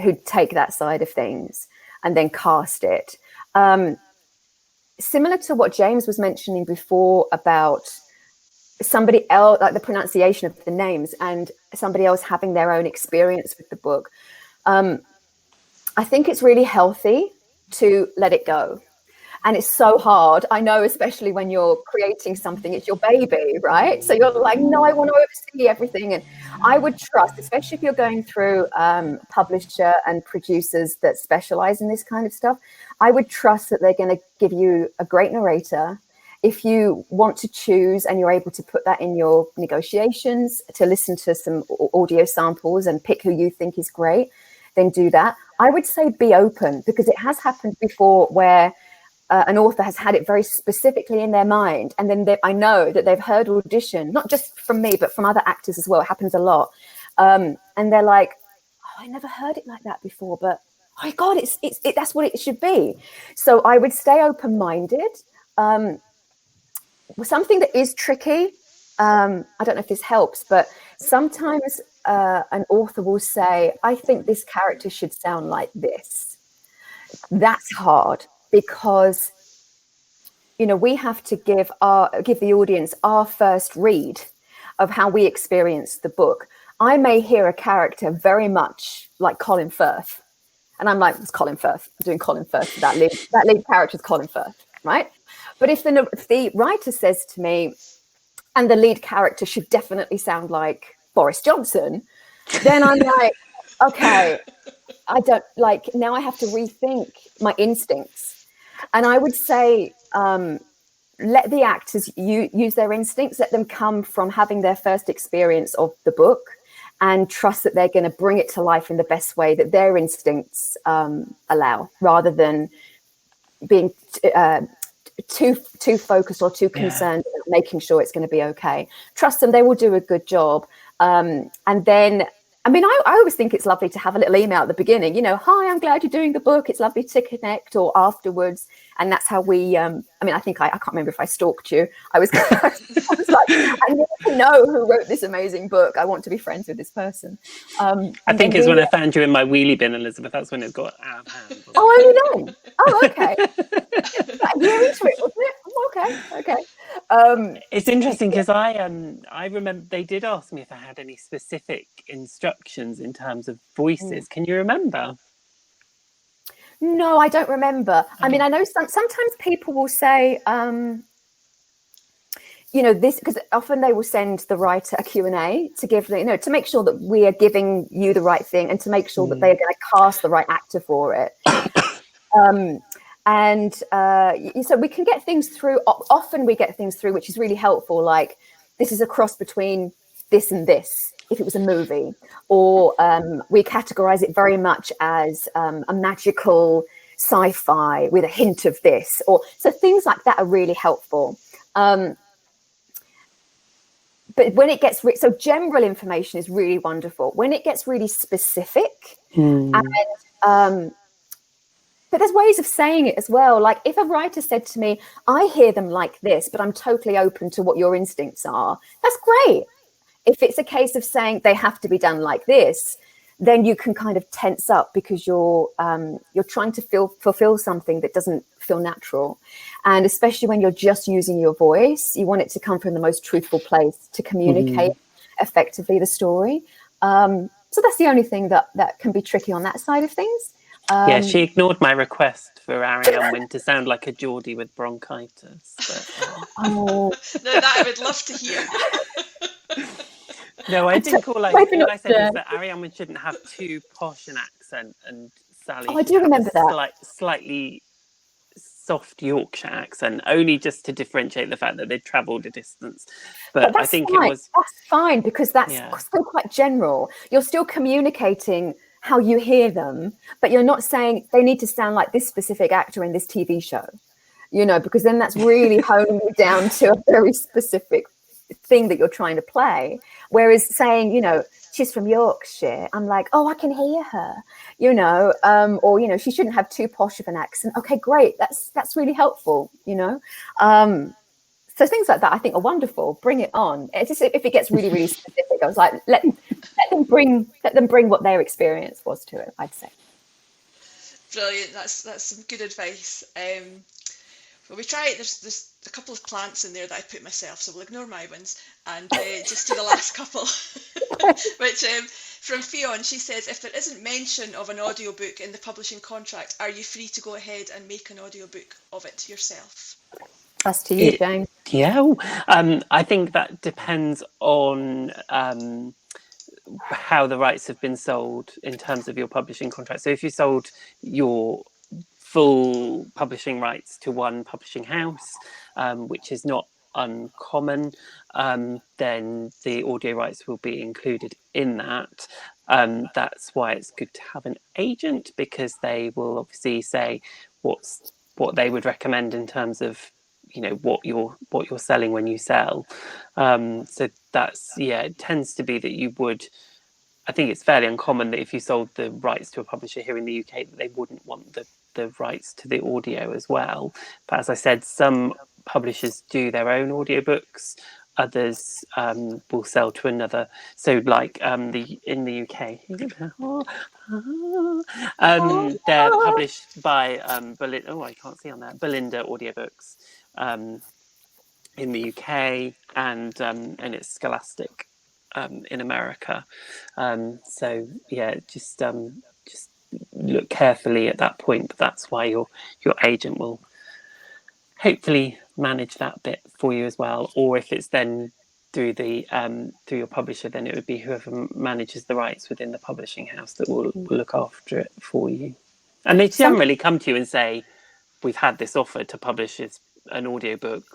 who take that side of things and then cast it. Similar to what James was mentioning before about somebody else, like the pronunciation of the names, and somebody else having their own experience with the book. I think it's really healthy to let it go. And it's so hard. I know, especially when you're creating something, it's your baby, right? So you're like, no, I want to oversee everything. And I would trust, especially if you're going through publisher and producers that specialize in this kind of stuff, I would trust that they're going to give you a great narrator. If you want to choose and you're able to put that in your negotiations, to listen to some audio samples and pick who you think is great, then do that. I would say be open, because it has happened before where an author has had it very specifically in their mind, and then I know that they've heard audition, not just from me, but from other actors as well. It happens a lot. And they're like, oh, I never heard it like that before, but oh my God, that's what it should be. So I would stay open-minded. Something that is tricky, I don't know if this helps, but sometimes an author will say, I think this character should sound like this. That's hard, because, you know, we have to give the audience our first read of how we experience the book. I may hear a character very much like Colin Firth, and I'm like, it's Colin Firth. I'm doing Colin Firth. That lead character is Colin Firth, right? But if the writer says to me, and the lead character should definitely sound like Boris Johnson, then I'm like, okay, I don't like, now I have to rethink my instincts. And I would say, let the actors use their instincts, let them come from having their first experience of the book, and trust that they're going to bring it to life in the best way that their instincts allow, rather than being too focused or too concerned about making sure it's going to be okay. Trust them, they will do a good job. And then, I mean, I always think it's lovely to have a little email at the beginning, you know, hi, I'm glad you're doing the book. It's lovely to connect, or afterwards. And that's how we, I mean, I think I can't remember if I stalked you. I was like, I need to know who wrote this amazing book. I want to be friends with this person. I think it's when I found you in my wheelie bin, Elizabeth. That's when it got out of hand. Oh, only then? Oh, okay. Like, you're into it, wasn't it? Oh, okay. It's interesting because I remember they did ask me if I had any specific instructions in terms of voices. Can you remember? No, I don't remember. I mean, I know sometimes people will say, you know, this, because often they will send the writer a Q&A to give the, you know, to make sure that we are giving you the right thing, and to make sure that they are going to cast the right actor for it. So we can get things through. Often we get things through, which is really helpful. Like, this is a cross between this and this, if it was a movie, or we categorize it very much as a magical sci-fi with a hint of this, or so things like that are really helpful. But when it gets so general information is really wonderful. When it gets really specific, but there's ways of saying it as well. Like, if a writer said to me, I hear them like this, but I'm totally open to what your instincts are, that's great. If it's a case of saying they have to be done like this, then you can kind of tense up, because you're trying to fulfill something that doesn't feel natural. And especially when you're just using your voice, you want it to come from the most truthful place to communicate effectively the story. So that's the only thing that can be tricky on that side of things. Yeah, she ignored my request for Ariane Wynne to sound like a Geordie with bronchitis. But, No, that I would love to hear. No, I think all I said is that Ariane Wynne shouldn't have too posh an accent, and Sally I do remember that. Slightly soft Yorkshire accent, only just to differentiate the fact that they'd travelled a distance. But I think fine. It was... That's fine, because that's still quite general. You're still communicating how you hear them, but you're not saying they need to sound like this specific actor in this TV show. you know, because then that's really honing you down to a very specific thing that you're trying to play. Whereas saying, you know, she's from Yorkshire, I'm like, oh, I can hear her, you know, or, you know, she shouldn't have too posh of an accent. Okay, great. That's really helpful, you know. So things like that I think are wonderful. Bring it on. It's just, if it gets really, really specific, I was like, let them bring what their experience was to it, I'd say. Brilliant. That's some good advice. Well, we try. There's a couple of plants in there that I put myself, so we'll ignore my ones and just do the last couple. Which from Fionn, she says, if there isn't mention of an audiobook in the publishing contract, are you free to go ahead and make an audiobook of it yourself? That's to you, James. Yeah, I think that depends on how the rights have been sold in terms of your publishing contract. So if you sold your full publishing rights to one publishing house, which is not uncommon, then the audio rights will be included in that. That's why it's good to have an agent, because they will obviously say what they would recommend in terms of, you know, what you're selling when you sell. So that's, yeah, it tends to be that you would, I think it's fairly uncommon that if you sold the rights to a publisher here in the UK, that they wouldn't want the rights to the audio as well. But as I said, some publishers do their own audiobooks, others will sell to another. So like in the UK, they're published by Belinda, I can't see on that, Belinda Audiobooks in the UK, and it's Scholastic in America. So yeah, just look carefully at that point. But that's why your agent will hopefully manage that bit for you as well. Or if it's then through the through your publisher, then it would be whoever manages the rights within the publishing house that will look after it for you. And they generally come to you and say, we've had this offer to publish an audiobook.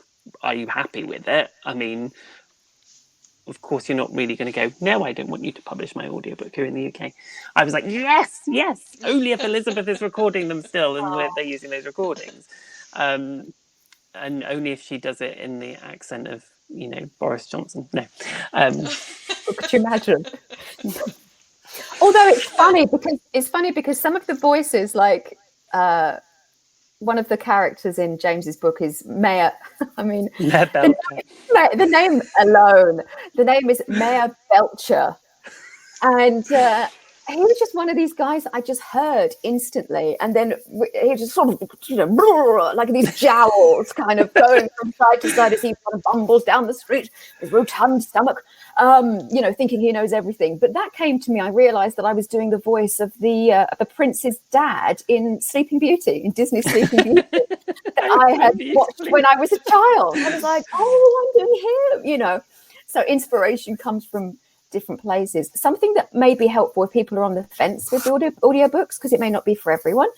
Are you happy with it? I mean, of course, you're not really going to go, no, I don't want you to publish my audiobook here in the UK. I was like, yes, only if Elizabeth is recording them still and they're using those recordings. And only if she does it in the accent of, you know, Boris Johnson. No. Could you imagine? Although it's funny because some of the voices, like one of the characters in James's book is Mayor. I mean, the name alone, the name is Mayor Belcher, and he was just one of these guys that I just heard instantly, and then he just sort of, you know, like these jowls kind of going from side to side as he kind of bumbles down the street, his rotund stomach, you know, thinking he knows everything. But that came to me. I realised that I was doing the voice of the prince's dad in Sleeping Beauty, in Disney's Sleeping Beauty, that I had watched when I was a child. I was like, oh, I'm doing him, you know. So inspiration comes from different places. Something that may be helpful if people are on the fence with audiobooks, because it may not be for everyone.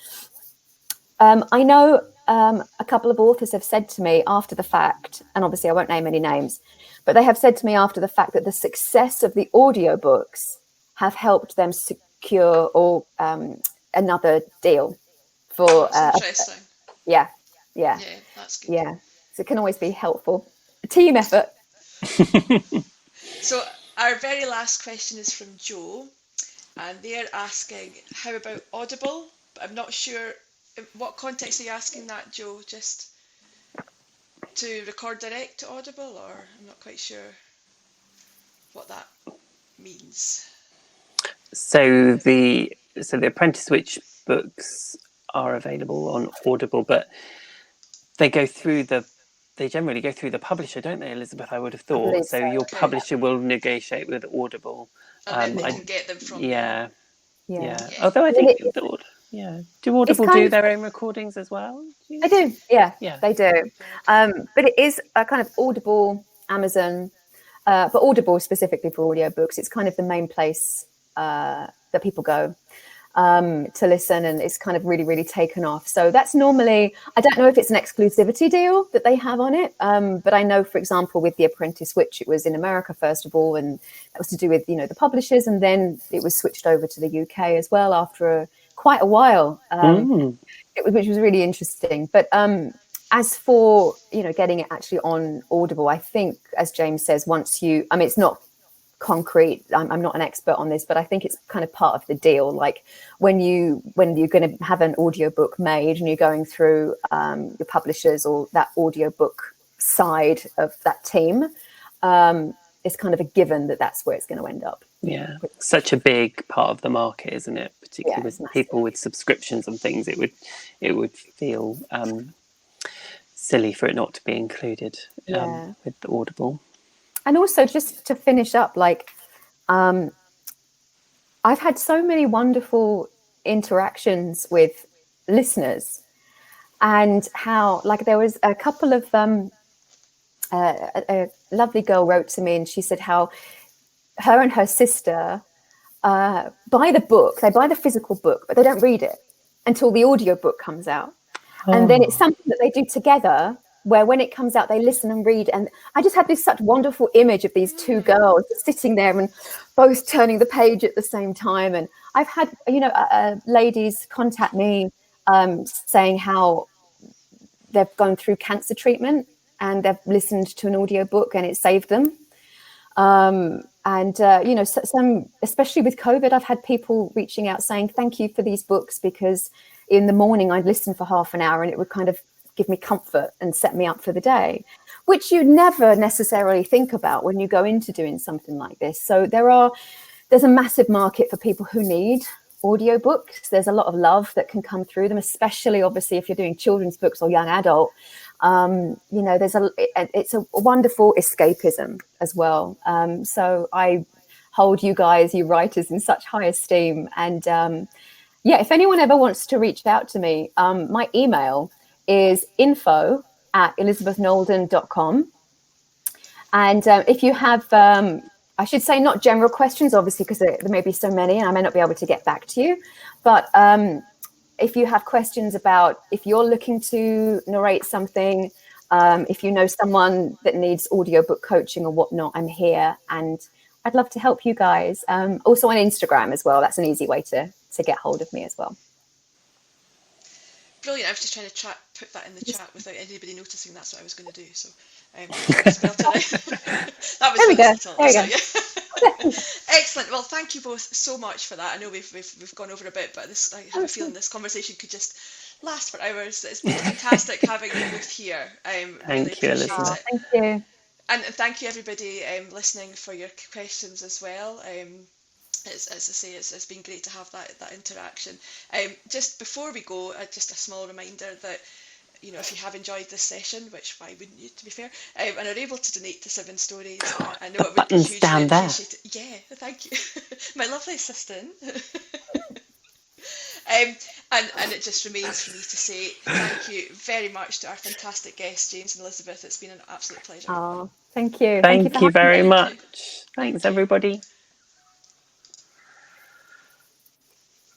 I know a couple of authors have said to me after the fact, and obviously I won't name any names, but they have said to me after the fact that the success of the audiobooks have helped them secure another deal for interesting. Yeah, that's good. Yeah, so it can always be helpful. A team effort. So our very last question is from Joe, and they're asking, how about Audible? But I'm not sure, in what context are you asking that, Joe? Just to record direct to Audible, or I'm not quite sure what that means. So the Apprentice Switch books are available on Audible, but they generally go through the publisher, don't they, Elizabeth? I would have thought. So your publisher will negotiate with Audible. And then they can get them from them. Yeah. Although I think do Audible do their own recordings as well? They do. Yeah, they do. But it is a kind of Audible, Amazon, but Audible specifically for audiobooks. It's kind of the main place that people go to listen, and it's kind of really, really taken off. So that's normally, I don't know if it's an exclusivity deal that they have on it, but I know, for example, with The Apprentice Switch, it was in America first of all, and that was to do with, you know, the publishers, and then it was switched over to the UK as well after quite a while, which was really interesting. But as for, getting it actually on Audible, I think, as James says, once it's not concrete. I'm not an expert on this, but I think it's kind of part of the deal. Like when you're going to have an audiobook made and you're going through your publishers or that audiobook side of that team, it's kind of a given that that's where it's going to end up. Yeah, such a big part of the market, isn't it? Particularly with people with subscriptions and things, it would feel silly for it not to be included with Audible. And also, just to finish up, like I've had so many wonderful interactions with listeners, and how, like, there was a couple of a lovely girl wrote to me, and she said how her and her sister buy the book, they buy the physical book, but they don't read it until the audiobook comes out. And then it's something that they do together, where when it comes out, they listen and read. And I just had this such wonderful image of these two girls sitting there and both turning the page at the same time. And I've had, ladies contact me saying how they've gone through cancer treatment and they've listened to an audiobook and it saved them. Some, especially with COVID, I've had people reaching out saying, thank you for these books, because in the morning I'd listen for half an hour and it would kind of give me comfort and set me up for the day, which you never necessarily think about when you go into doing something like this. So there's a massive market for people who need audiobooks. There's a lot of love that can come through them, especially obviously if you're doing children's books or young adult. It's a wonderful escapism as well. So I hold you guys, you writers, in such high esteem. And if anyone ever wants to reach out to me, my email is info@elizabethknowelden.com. And if you have, I should say not general questions, obviously, because there may be so many and I may not be able to get back to you. But if you have questions about if you're looking to narrate something, if you know someone that needs audiobook coaching or whatnot, I'm here and I'd love to help you guys. Also on Instagram as well. That's an easy way to get hold of me as well. Brilliant. I was just trying to put that in the chat without anybody noticing that's what I was going to do. So that was there we go. Excellent. Well, thank you both so much for that. I know we've gone over a bit, but I have a feeling this conversation could just last for hours. It's been fantastic having you both here. Thank you, Elizabeth. Thank you. And thank you everybody listening for your questions as well. As I say, it's been great to have that interaction. Just before we go, just a small reminder that, if you have enjoyed this session, which why wouldn't you, to be fair, and are able to donate to 7 Stories, I know it would be hugely appreciated. Yeah, thank you. My lovely assistant. And it just remains for me to say thank you very much to our fantastic guests, James and Elizabeth. It's been an absolute pleasure. Oh, thank you. Thank you very much. Thanks, everybody.